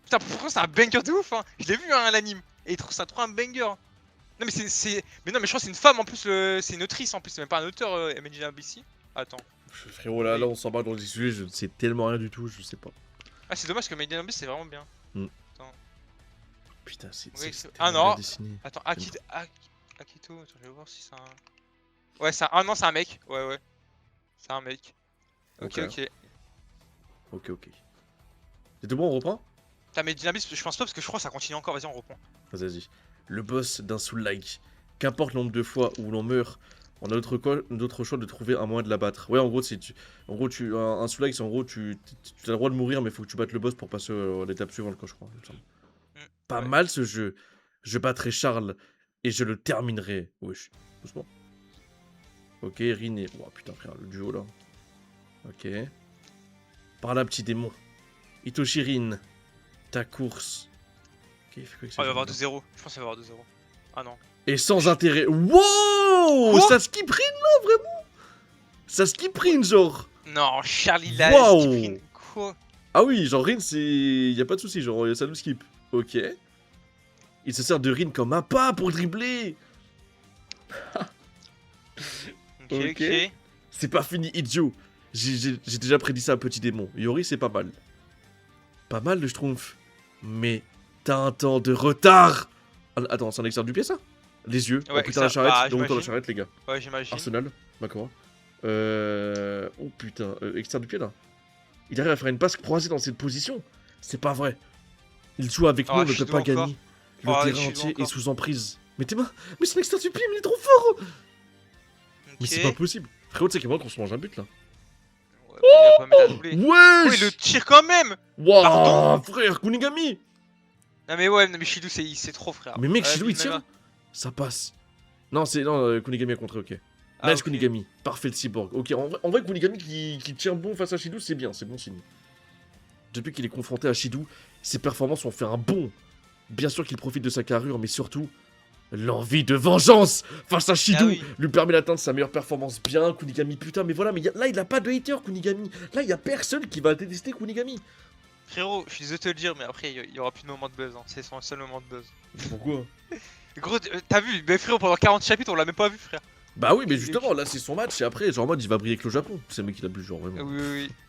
Putain, pourquoi c'est un banger de ouf, hein? Je l'ai vu, hein, l'anime. Et il trouve ça trop un banger. Non, mais Mais non, mais je crois que c'est une femme en plus, c'est une autrice en plus, c'est même pas un auteur, Tina Abyss. Attends. Frérot, là, on s'en bat dans les sujets, je ne sais tellement rien du tout, je sais pas. Ah, c'est dommage que Made in Abyss c'est vraiment bien. Attends. Putain, c'est. Oui, tellement non. bien dessiné. Attends, Akito. Attends, je vais voir si c'est un. Ouais, ah non, c'est un mec. Ouais. C'est un mec. Ok. Ok. C'est tout bon, on reprend? T'as Made in Abyss, je pense pas parce que je crois que ça continue encore. Vas-y, on reprend. Vas-y. Le boss d'un soul-like. Qu'importe le nombre de fois où l'on meurt, on a d'autres choix de trouver un moyen de l'abattre. Ouais, en gros, un soul-like, c'est en gros, tu as le droit de mourir, mais il faut que tu battes le boss pour passer à l'étape suivante, quoi, je crois. Il me semble. Pas Ouais. mal ce jeu. Je battrai Charles et je le terminerai. Wesh, doucement. Ok, Rin et. Oh putain, frère, le duo là. Ok. Par là, petit démon. Hitoshi Rin, ta course. Ok, il fait quoi que Oh, il va y avoir 2-0. Je pense qu'il va y avoir 2-0. Ah non. Et sans intérêt. Wow! Quoi? Ça skip Rin là, vraiment? Ça skip Rin, genre. Non, Charlie la Wow. skip. Quoi? Ah oui, genre Rin, c'est. Y a pas de souci, genre, ça nous skip. Ok. Il se sert de Rin comme un pas pour dribbler. Ok. C'est pas fini, idiot. J'ai déjà prédit ça à Petit Démon. Yori, c'est pas mal. Pas mal, je trouve. Mais t'as un temps de retard. Ah, attends, c'est un externe du pied, ça? Les yeux. Ouais, oh putain, la ça- bah, charrette. Donc, la j'imagine. charrette, les gars. Ouais, j'imagine. Arsenal. D'accord. Oh putain, externe du pied, là. Il arrive à faire une passe croisée dans cette position. C'est pas vrai. Il joue avec nous, on ne peut Shido pas encore. gagner. Le Oh, terrain Shido entier est encore. sous emprise. Mais t'es mains. Mais c'est l'externe du pied, mais il est trop fort. Mais Ok. c'est pas possible. Frérot, tu sais qu'il y a moyen qu'on se mange un but, là. Ouais, il va pas mettre à doubler. Oh, il Wesh. le tire quand même. Wouah, Pardon. frère, Kunigami. Non mais ouais, mais Shido c'est trop frère. Mais mec, Ouais, Shidou, il même tire. là. Ça passe. Non, non, Kunigami a contré, ok. Ah, Nice ok. Kunigami. Parfait le cyborg. Ok, en vrai Kunigami qui tient bon face à Shidou, c'est bien, c'est bon signe. Depuis qu'il est confronté à Shidou, ses performances ont fait un bond. Bien sûr qu'il profite de sa carrure, mais surtout, l'envie de vengeance face à Shidou Ah oui. lui permet d'atteindre sa meilleure performance. Bien, Kunigami, putain, mais voilà, mais là, il a pas de hater, Kunigami. Là, il y a personne qui va détester Kunigami. Frérot, je suis désolé de te le dire, mais après il y aura plus de moment de buzz. Hein. C'est son seul moment de buzz. Pourquoi? Gros, t'as vu, mais frérot, pendant 40 chapitres, on l'a même pas vu, frère. Bah oui, mais justement, là, c'est son match, et après, genre, en mode, il va briller avec le Japon. C'est le mec qui l'a bu, genre, vraiment.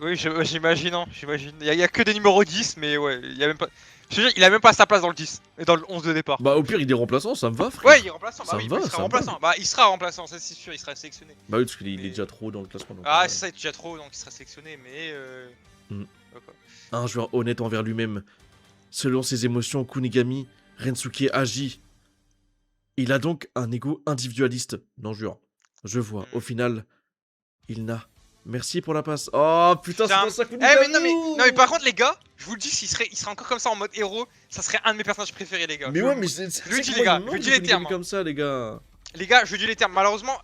Oui, j'imagine, hein, j'imagine. Y a que des numéros 10, mais ouais, il y a même pas. Je te jure, il a même pas sa place dans le 10 et dans le 11 de départ. Bah, au pire, il est remplaçant, ça me va, frère. Ouais, il est remplaçant, Ça bah me oui, va, il ça sera me remplaçant. Bah, il sera remplaçant, ça c'est sûr, il sera sélectionné. Bah oui, parce qu'il est Mais- déjà trop dans le classement. Donc, Ah, c'est ça, il est déjà trop, donc il sera sélectionné, mais. Hmm. D'accord. Un joueur honnête envers lui-même. Selon ses émotions, Kunigami, Rensuke agit. Il a donc un ego individualiste. Non, jure. Je vois. Au final, il n'a. Merci pour la passe. Oh putain, c'est Putain. dans sa Eh, Kunigami. mais non, mais par contre, les gars, je vous le dis, il serait encore comme ça en mode héros, ça serait un de mes personnages préférés, les gars. Mais Je ouais, vous- mais c'est. je le dis, les gars, je le dis les termes, hein. Comme ça, les gars. Les gars, je dis les termes, malheureusement,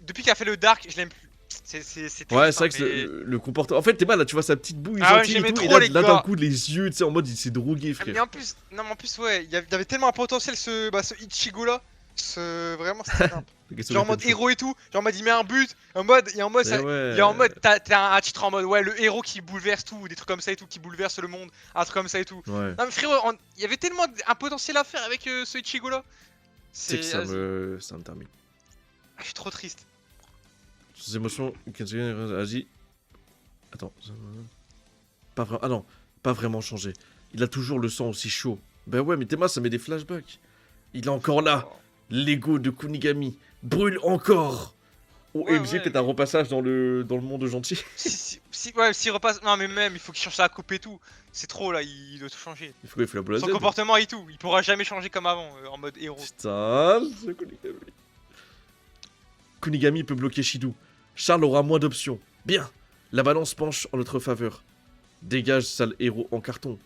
depuis qu'il a fait le Dark, je l'aime plus. C'est triste, Ouais, c'est vrai que hein, mais- le comportement. En fait, t'es mal là, tu vois sa petite bouille Ah ouais, gentille et j'aimais tout. Et trop, là, les là d'un gars. coup, les yeux, tu sais, en mode il s'est drogué, Ah, mais frère. en plus, non, mais en plus, ouais, il y avait tellement un potentiel ce Ichigo là. Vraiment, c'était simple. Genre en mode héros et tout. Genre en mode il met un but. Il est en mode, Eh il est en mode, t'as un titre en mode, ouais, le héros qui bouleverse tout, des trucs comme ça et tout, qui bouleverse le monde, un truc comme ça et tout. Ouais. Non, mais frérot, il y avait tellement un potentiel à faire avec ce Ichigo là. C'est que ça me termine. Je suis trop triste. Ses émotions, agit. Attends. Pas vraiment. Ah non, pas vraiment changé. Il a toujours le sang aussi chaud. Ben ouais, mais Théma, ça met des flashbacks. Il est encore là. L'ego de Kunigami brûle encore. OMG, Ouais. peut-être un repassage dans le monde gentil. Ouais, s'il repasse. Non, mais même, il faut qu'il change sa coupe et tout. C'est trop là, il doit tout changer. Il faut qu'il fait la boule à Son Z. comportement et tout, il pourra jamais changer comme avant, en mode héros. Putain, ce Kunigami. Kunigami peut bloquer Shidou. Charles aura moins d'options. Bien, la balance penche en notre faveur. Dégage, sale héros en carton.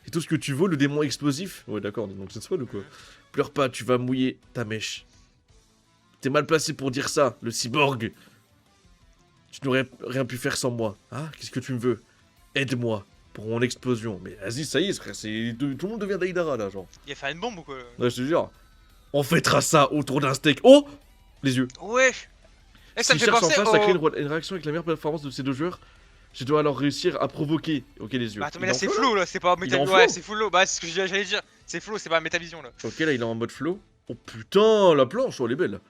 C'est tout ce que tu vaux, le démon explosif? Ouais, d'accord, donc c'est soit ou quoi? Pleure pas, tu vas mouiller ta mèche. T'es mal placé pour dire ça, le cyborg. Tu n'aurais rien pu faire sans moi. Ah, qu'est-ce que tu me veux? Aide-moi pour mon explosion. Mais vas-y, ça y est, frère, tout le monde devient Daidara là, genre. Il a fait une bombe ou quoi? Ouais, je te jure. On fêtera ça autour d'un steak. Oh! Les yeux. Wesh. Eh, ça Si me fait cherche en penser face, ça crée au. une réaction avec la meilleure performance de ces deux joueurs. Je dois alors réussir à provoquer. Ok, les yeux. Bah attends, mais Il là est en c'est flow, flow là, c'est pas Il est en métal. flow Ouais, c'est flow. Bah c'est ce que j'allais dire. C'est flow, c'est pas métavision là. Ok, là, il est en mode flow. Oh putain, la planche, oh, elle est belle.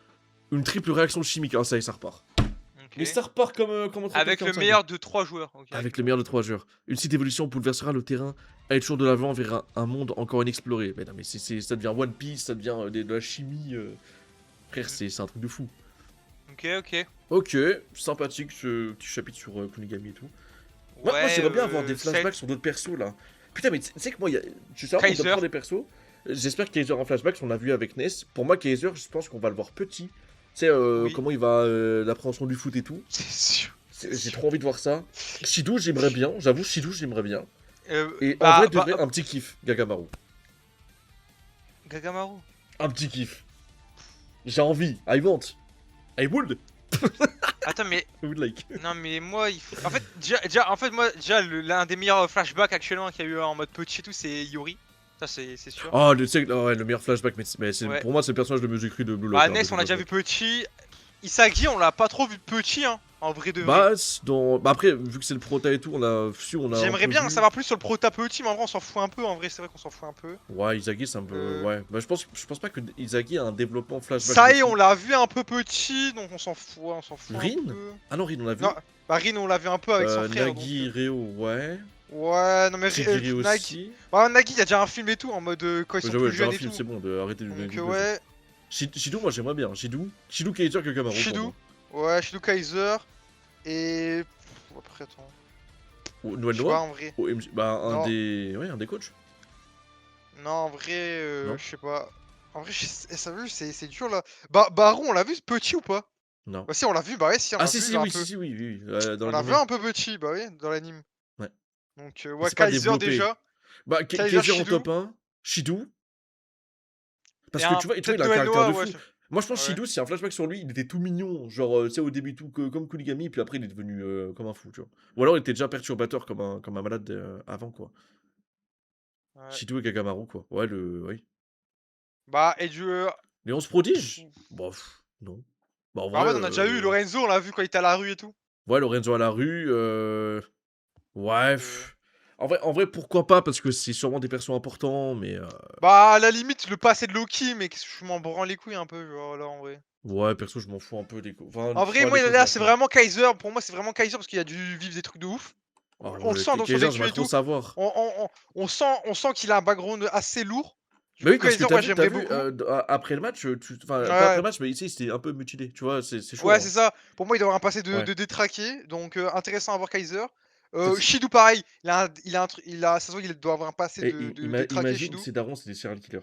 Une triple réaction chimique. Ah, ça y est, ça repart. Ok. Mais ça repart comme entre Avec le 45. meilleur de 3 joueurs. Ok. Avec le meilleur de 3 joueurs. Une petite évolution bouleversera le terrain. Aller toujours de l'avant vers un monde encore inexploré. Mais non, mais ça devient One Piece, ça devient de la chimie. Frère, c'est un truc de fou. Ok, ok. Ok, sympathique ce petit chapitre sur Kunigami et tout. Moi, Ouais, j'aimerais bien avoir des flashbacks c'est- sur d'autres persos là. Putain, mais tu sais que moi, tu sais, on Kaiser. prendre des persos. J'espère que Kaiser en flashback, on l'a vu avec Ness. Pour moi, Kaiser, je pense qu'on va le voir petit. Tu sais, Oui. comment il va, l'appréhension du foot et tout. C'est sûr. J'ai trop envie de voir ça. Shidou, j'aimerais bien. J'avoue, Shidou, j'aimerais bien. Et en Bah, vrai, de vrai, un petit kiff, Gagamaru. Gagamaru. Un petit kiff. J'ai envie. I want. I would. Attends, mais. I would like. Non, mais moi, en fait, déjà, l'un des meilleurs flashbacks actuellement qu'il y a eu en mode petit et tout, c'est Yuri. Ça, c'est sûr. Oh, tu sais, ouais, le meilleur flashback, mais Ouais. pour moi, c'est le personnage le mieux écrit de Blue Lock. Bah, hein, Ness, de on l'a déjà vu flashback. petit. Isagi, on l'a pas trop vu petit, hein. En vrai de vrai. Bah, après, vu que c'est le prota et tout, on a J'aimerais un peu bien vu. en savoir plus sur le prota petit, mais en vrai, on s'en fout un peu. En vrai, c'est vrai qu'on s'en fout un peu. Ouais, Izagi, c'est un peu. Ouais. Bah, je pense pas que Izagi a un développement flashback. Ça de y est, fou. on l'a vu un peu petit, donc on s'en fout, on s'en fout un Rin peu. Ah non, Rin, on l'a vu. Non, bah Rin, on l'a vu un peu avec son frère. Nagi, Reo, ouais. Ouais, non mais Shigiri Nagi. aussi. Ouais, Nagi, il y a déjà un film et tout en mode quand ils sont Ouais, plus déjà un jeunes et film, tout. c'est bon, de arrêter de Donc de- ouais, Shidou, moi j'aimerais bien. Shidou Kaiser Kagamaru. Shidou. Ouais, Shidou Kaiser. Et. Après, attends. Noël Je sais pas Noah en vrai. OMG. Bah, Non. Ouais, un des coachs. Non, en vrai, Non. je sais pas. En vrai, ça vu, c'est dur là. Bah, Baron, on l'a vu ce petit ou pas? Non. Bah, si, on l'a vu, bah ouais, si, on Ah, l'a si, vu si, un oui, peu. oui, dans On l'a vu l'anime. un peu petit, bah oui, dans l'anime. Ouais. Donc, Mais ouais, c'est pas Kaiser développé. déjà. Bah, Kaiser Kaiser en Shidou. top 1. Shidou. Et Parce que un. tu vois, Peut-être il a un Noël caractère Noah, de ouais. fou. Moi, je pense que Ouais. Shidou, c'est un flashback sur lui, il était tout mignon. Genre, tu sais, au début, tout comme Kunigami, et puis après, il est devenu comme un fou, tu vois. Ou alors, il était déjà perturbateur comme un malade avant, quoi. Ouais. Shidou et Kagamaru, quoi. Ouais, oui. Bah, et Les 11 prodiges? Bah, non. Bah, en Bah, en vrai, fait, on a déjà eu Lorenzo, on l'a vu quand il était à la rue et tout. ouais, Lorenzo à la rue, ouais. Donc, En vrai, pourquoi pas, parce que c'est sûrement des persos importants, mais Bah, à la limite, le passé de Loki, mais qu'est-ce que je m'en branle les couilles un peu, genre, là, en vrai. ouais, perso, je m'en fous un peu des Enfin, En vrai, pas moi, des je là, m'en c'est fous. vraiment Kaiser. Pour moi, c'est vraiment Kaiser parce qu'il a dû vivre des trucs de ouf. Ah On le ouais, sent dans son Kaiser, actu j'aimerais et trop tout. savoir. On sent qu'il a un background assez lourd. Du Bah coup, oui, parce que Kaiser, ouais, t'as j'aimerais vu, beaucoup. après le match, enfin, pas après Ouais, le match, mais ici, c'était un peu mutilé, tu vois, c'est chaud, ouais, hein. c'est ça. Pour moi, il doit avoir un passé Ouais. de détraqué. Donc, intéressant à voir Kaiser. Peut-être- Shidou, pareil. Ça se voit qu'il doit avoir un passé Et, de détraqué, imagine, Shidou. ses darons, c'est des serial killers.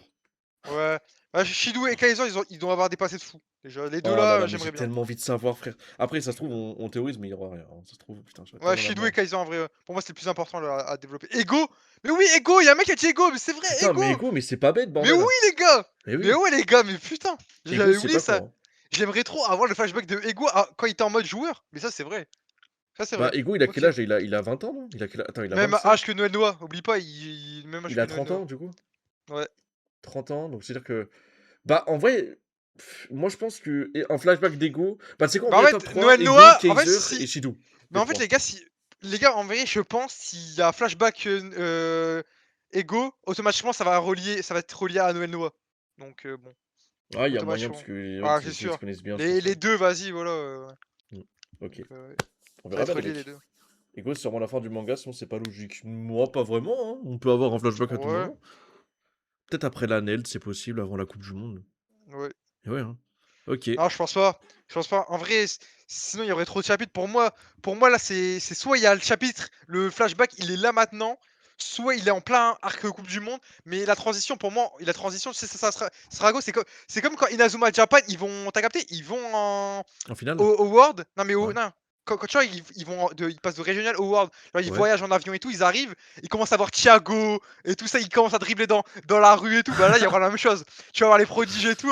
Ouais. Bah, Shidou et Kaiser, ils doivent avoir des passés de fou. Déjà, les deux Oh là là, là, mais j'ai j'aimerais bien. tellement envie de savoir, frère. Après, ça se trouve, on théorise, mais il y aura rien, hein. Ça se trouve, putain, je vais Ouais, tellement la Shidou et mort. Kaiser en vrai. Pour moi, c'est le plus important là, à développer. Ego! Mais oui, Ego! Y'a un mec qui a dit Ego! Mais c'est vrai, Putain, mais Ego! Ego, mais c'est pas bête, Mais bordel. oui, les gars! Eh Mais oui, ouais, les gars, mais putain! Ego, J'avais c'est oublié pas con, ça. hein. J'aimerais trop avoir le flashback de Ego quand il était en mode joueur. Mais ça, c'est vrai. Ça, c'est Bah, vrai. Ego, il a quel Ok. âge? Il a 20 ans, non? Attends, il a Même 27? âge que Noël Noah. Oublie pas, même âge Il que a Noël 30 Noah. ans, du coup? Ouais. 30 ans, donc c'est-à-dire que. Bah, en vrai, moi je pense que. Un flashback d'Ego. Bah, c'est quoi en Bah, en vrai, top fait, 3? Noël Ego, Noah, en fait, Kaiser et si. Shidou. Mais Les en fait, 3. les gars, Les gars, en vrai, je pense, s'il y a flashback Ego, automatiquement, ça va être relié à Noël Noah. Donc, bon. Ah, il y a moyen, parce Automatiquement. que Ah, c'est ils se sûr. connaissent bien, je Les, pense, les ouais. deux, vas-y, voilà. Mm. Ok. Donc, ouais. On Ça va verra être bien, les relié les mecs. deux. Ego, c'est sûrement la fin du manga, sinon c'est pas logique. Moi, pas vraiment, hein. On peut avoir un flashback à tout Ouais, moment. Peut-être après la NELD, c'est possible, avant la Coupe du Monde. ouais. Et ouais, hein. Ok. Non, je pense pas. Je pense pas. En vrai, sinon il y aurait trop de chapitres. Pour moi là, c'est soit il y a le chapitre, le flashback, il est là maintenant, soit il est en plein arc Coupe du Monde. Mais la transition, pour moi, la transition, c'est ça sera go. C'est comme quand Inazuma Japan, ils vont, t'as capté, ils vont En finale? au World. Non mais Ouais. non. quand tu vois, ils passent de régional au world. Genre, ils Ouais. voyagent en avion et tout, ils arrivent, ils commencent à voir Thiago et tout ça, ils commencent à dribbler dans la rue et tout. Bah là, il y aura la même chose. Tu vas voir les prodiges et tout,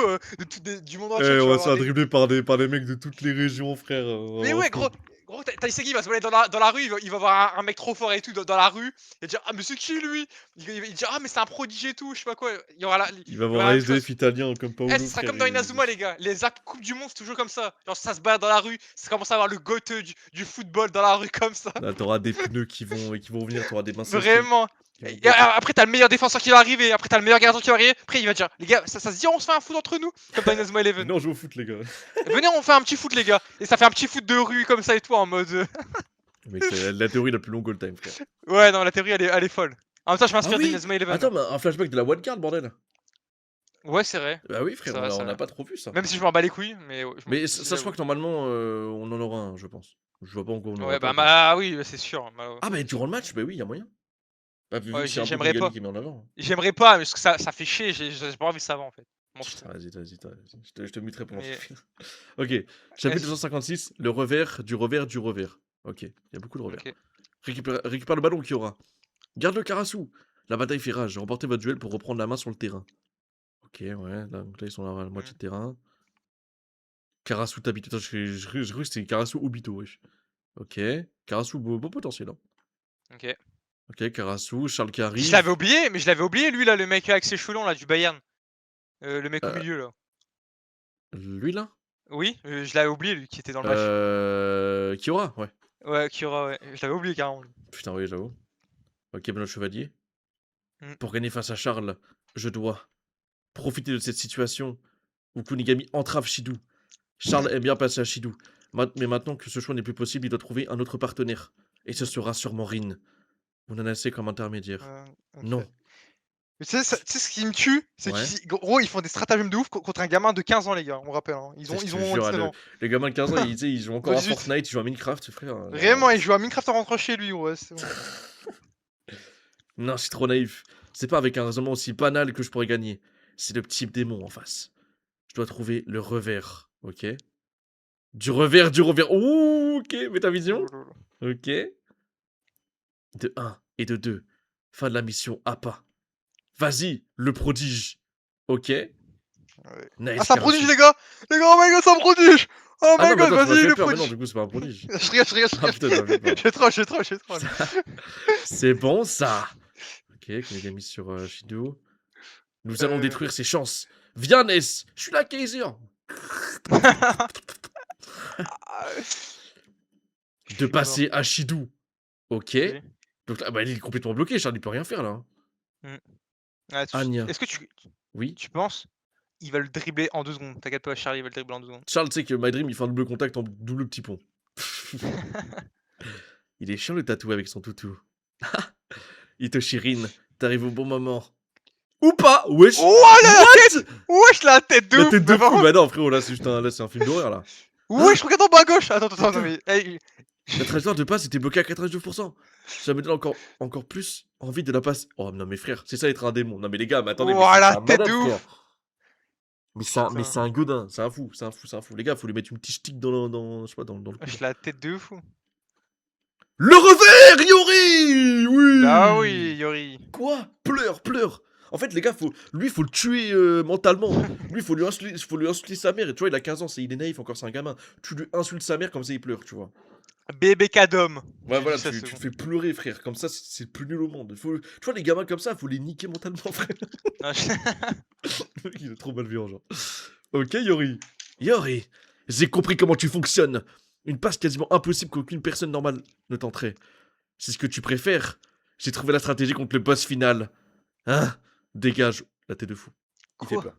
du monde entier, Eh, tu on vas va se avoir faire des. dribbler par des mecs de toutes les régions, frère. On va Mais avoir ouais, chaud. gros, t'as Isegi, il va se balader dans la rue, il va voir un mec trop fort et tout dans la rue, il va dire ah mais c'est qui lui? Il dit ah mais c'est un prodige et tout, je sais pas quoi. Il va Il y avoir aura un la même chose. SDF italien comme Eh, Paolo, ce sera frère. comme dans Inazuma, les gars. Les actes Coupe du Monde, c'est toujours comme ça. Genre, ça se balade dans la rue, ça commence à avoir le goth du football dans la rue comme ça. Là, t'auras des pneus qui vont venir, t'auras des mains sèches Vraiment. qui vont Et péter. après, t'as le meilleur défenseur qui va arriver. Après, t'as le meilleur gardien qui va arriver. Après, il va dire les gars, ça se dit, on se fait un foot entre nous? Comme dans Inazuma Eleven. Venez, on joue au foot, les gars. Venez, on fait un petit foot, les gars. Et ça fait un petit foot de rue comme ça et tout en mode. Mec, c'est la théorie la plus longue all time, frère. Ouais, non, la théorie, elle est folle. En même temps, je Ah m'inspire oui! d'Inazuma Eleven. Attends, mais un flashback de la wildcard, bordel. Ouais, c'est vrai. Bah oui, C'est frère, vrai, c'est on vrai. n'a pas trop vu ça. Même si je m'en bats les couilles, mais. Ouais, Mais ça, je j'avoue. crois que normalement, on en aura un, je pense. Je vois pas encore, on en Ouais, aura pas. oui, c'est sûr. Ah, bah C'est sûr. durant le match, bah oui, il y a moyen. Bah, vu Ouais, que c'est un peu j'aimerais Kunigami pas. qui met en avant. J'aimerais pas, parce que ça fait chier, j'ai pas envie que ça va en fait. M'en fous. Vas-y. Je te muterai pendant ce Mais film. Ok, chapitre 256, le revers du revers du revers. Ok, il y a beaucoup de revers. ok. Récupère le ballon, Kiora. Garde le Karasu. La bataille fait rage. Remportez votre duel pour reprendre la main sur le terrain. Ok, ouais, là, donc là ils sont à la moitié de terrain. Karasu Tabito. Attends, je crois que c'était Karasu Obito, wesh. Ok, Karasu, beau potentiel. Hein. Ok. Ok, Karasu, Charles qui Je l'avais arrive. oublié, mais je l'avais oublié lui là, le mec avec ses cheveux longs là du Bayern. Le mec au Euh, milieu là. lui là Oui, je l'avais oublié lui qui était dans le match. Kiora, ouais. Ouais, Kiora, ouais. Je l'avais oublié carrément. Lui. Putain, oui, j'avoue. Ok, Benoît Chevalier. Mm. Pour gagner face à Charles, je dois profiter de cette situation où Kunigami entrave Shido. Charles aime bien passer à Shido. Mais maintenant que ce choix n'est plus possible, il doit trouver un autre partenaire. Et ce sera sûrement Rin. On en a assez comme intermédiaire. Ok. Non. Mais tu sais ce qui me tue, c'est Ouais. qu'ils gros ils font des stratagèmes de ouf contre un gamin de 15 ans les gars, on rappelle. Hein. Ils Ça, ont je ils te ont jure, 19 ans. les gamins de 15 ans, tu sais, ils jouent Ils ont encore à 18. Fortnite, ils jouent à Minecraft, frère. Vraiment, ils jouent à Minecraft en rentrant chez lui, ouais, c'est bon. Non, c'est trop naïf. C'est pas avec un raisonnement aussi banal que je pourrais gagner. C'est le petit démon en face. Je dois trouver le revers, ok? Du revers, du revers. Ouh, ok, mets ta vision. Ok. De 1 et de 2. Fin de la mission à pas. Vas-y, le prodige. Ok? Ouais. Ah, Nice, c'est un prodige, Karasu. les gars! Les gars, oh my god, c'est un prodige! Oh Ah my non, mais god, attends, tu m'as vas-y, fait le peur, mais non, prodige! du coup, c'est pas un prodige. Je rigole, je rigole, je Ah putain, t'as fait rigole. peur. J'ai trop. C'est bon, ça. Ok, Kunigami sur Shido. Nous allons Euh... détruire ses chances. Viens, Ness. Je suis la Kaiser. De passer à Shido. Ok. Ok. Donc là, bah, il est complètement bloqué, Charles, il peut rien faire là. Ah, Anya. Est-ce que Oui. tu penses il va le dribbler en 2 secondes? T'inquiète pas, Charlie, il va le dribbler en 2 secondes. Charles, tu sais que My Dream, il fait un double contact en double petit pont. Il est chiant le tatoué avec son toutou. Itoshirine, t'arrives au bon moment. Ou pas, wesh. Oh la What? tête! Wesh, la tête de La ouf! tête de Mais par fou, contre- bah non, frérot, là, c'est un film d'horreur là. Wesh, regarde en bas à gauche! Attends, non Putain. mais. La trajectoire de passe était bloquée à 99%. Ça me donne encore plus envie de la passer. Oh non, mais frère, c'est ça être un démon. Non, mais les gars, mais attendez, mais Oh c'est la un tête malade, de frère. ouf! Mais Putain. c'est un godin, c'est un fou. Les gars, faut lui mettre une petite stick je sais pas, dans le cou. Wesh, la tête de fou. Le revers, Yori. Oui. Bah oui, Yori. Quoi? Pleure. En fait, les gars, faut le tuer mentalement. Lui, faut lui insulter sa mère. Et tu vois, il a 15 ans, il est naïf encore, c'est un gamin. Tu lui insultes sa mère comme ça, il pleure, tu vois. Bébé Cadom. Ouais, J'ai voilà, dit ça, tu c'est te bon. fais pleurer, frère. Comme ça, c'est le plus nul au monde. Tu vois, les gamins comme ça, faut les niquer mentalement, frère. Non, Il est trop malveillant, genre. Ok, Yori. Yori, j'ai compris comment tu fonctionnes. Une passe quasiment impossible qu'aucune personne normale ne tenterait. C'est ce que tu préfères. J'ai trouvé la stratégie contre le boss final. Hein? Dégage. La tête de fou. Il fait Quoi? peur.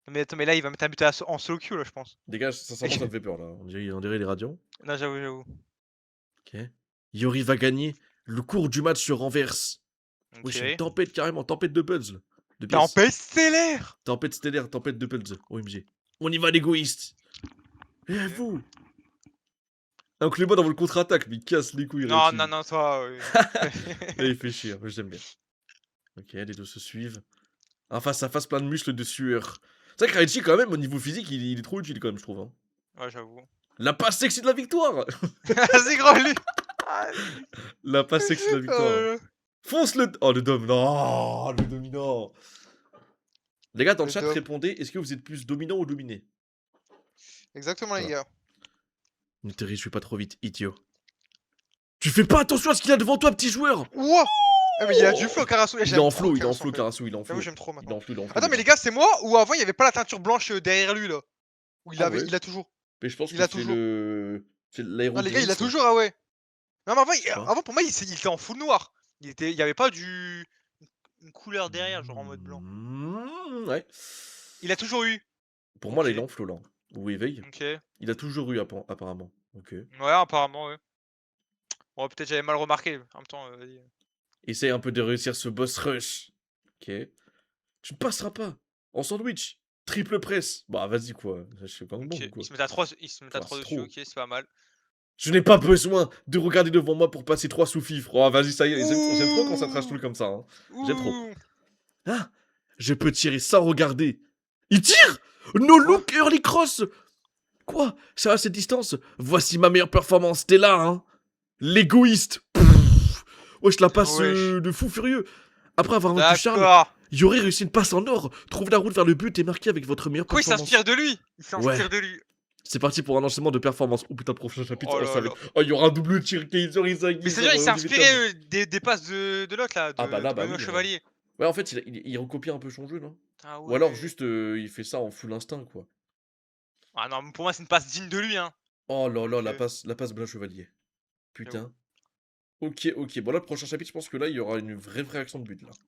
Mais attends, mais là, il va mettre un but en solo queue, là, je pense. Dégage, sincèrement, ça me fait peur, là. On dirait les radiants. Non, j'avoue. Ok. Yori va gagner. Le cours du match se renverse. Oui, c'est une Ok. tempête, carrément. Tempête de buzz, là. De pièces. Tempête stellaire! Tempête stellaire, tempête de pulse. OMG. On y va, l'égoïste. Et à vous. Inclus-moi dans votre contre-attaque, mais il casse les couilles. Non, Reti. non, toi. Et il fait chier, mais j'aime bien. Ok, les deux se suivent. Un face à face plein de muscles de sueur. C'est vrai que Raichi, quand même, au niveau physique, il est trop utile, quand même, je trouve. Hein. Ouais, j'avoue. La passe sexy de la victoire. Vas-y, gros, lui. Ah, La passe sexy de la victoire. euh, Fonce le... Oh, le dom. Non, le dominant. Les gars, dans le Le chat, dom. répondez. Est-ce que vous êtes plus dominant ou dominé? Exactement, les Voilà. gars. Ne te réjouis pas trop vite, idiot. Tu fais pas attention à ce qu'il y a devant toi, petit joueur. Ouah. Ah, mais il a du flow, Karasu. Il est en flow, il est en flow, Karasu, il est en J'avoue, flow. j'aime trop Il est maintenant. en flow, il est en flow. Attends, mais les gars, c'est moi ou avant il y avait pas la teinture blanche derrière lui là? Ou Ah ouais? il a toujours? Mais je pense Il que a c'est toujours. le... C'est Non, les gars, il a l'aérogris. toujours, ah ouais. Non, mais avant, Je sais pas. avant pour moi, il était en full noir. Il y avait pas une couleur derrière, genre en mode blanc. Ouais. Il a toujours eu. Pour moi, là, Ok, il est en flow, là. Ou éveil. ok. Ouais, Il a toujours eu, apparemment. Ok. apparemment, ouais. Bon, peut-être j'avais mal remarqué. En même temps, vas-y. Essaye un peu de réussir ce boss rush. Ok. Tu ne passeras pas. En sandwich. Triple press. Bah, vas-y, quoi. Je fais pas de Ok, bon, quoi. il se met à Enfin, 3 c'est dessus, trop. ok, c'est pas mal. Je n'ai pas besoin de regarder devant moi pour passer 3 sous-fifres. Oh, vas-y, ça y est. J'aime trop quand ça trash tout comme ça. Hein. J'aime trop. Ouh. Ah, je peux tirer sans regarder. Il tire. No Quoi? look early cross. Quoi? Ça à cette distance? Voici ma meilleure performance. T'es là, hein? L'égoïste. Pfff. Wesh, la passe Wesh. de fou furieux. Après avoir vaincu Charles, D'accord. Yori réussit une passe en or. Trouve la route vers le but et marqué avec votre meilleure Quoi, il performance. s'inspire de lui? Il Ouais. s'inspire de lui. C'est parti pour un enchaînement de performance. Oh putain, prochain chapitre. Oh Oh, ça là va là. être... Oh, il y aura un double tir Kaiser Izagi. Mais c'est genre, sûr, il s'est Olivier Tom. inspiré des passes de l'autre là, Ah bah là, de bah Benoît oui. Hein. Chevalier. Ouais, en fait, il recopie un peu son jeu, non? Ah Ou alors ouais. juste, il fait ça en full instinct, quoi. Ah non, pour moi, c'est une passe digne de lui, hein. Oh là là, Donc, la passe Blanc Chevalier. j'avoue. Putain. Ok, ok. Bon, là, le prochain chapitre, je pense que là, il y aura une vraie réaction de but, là.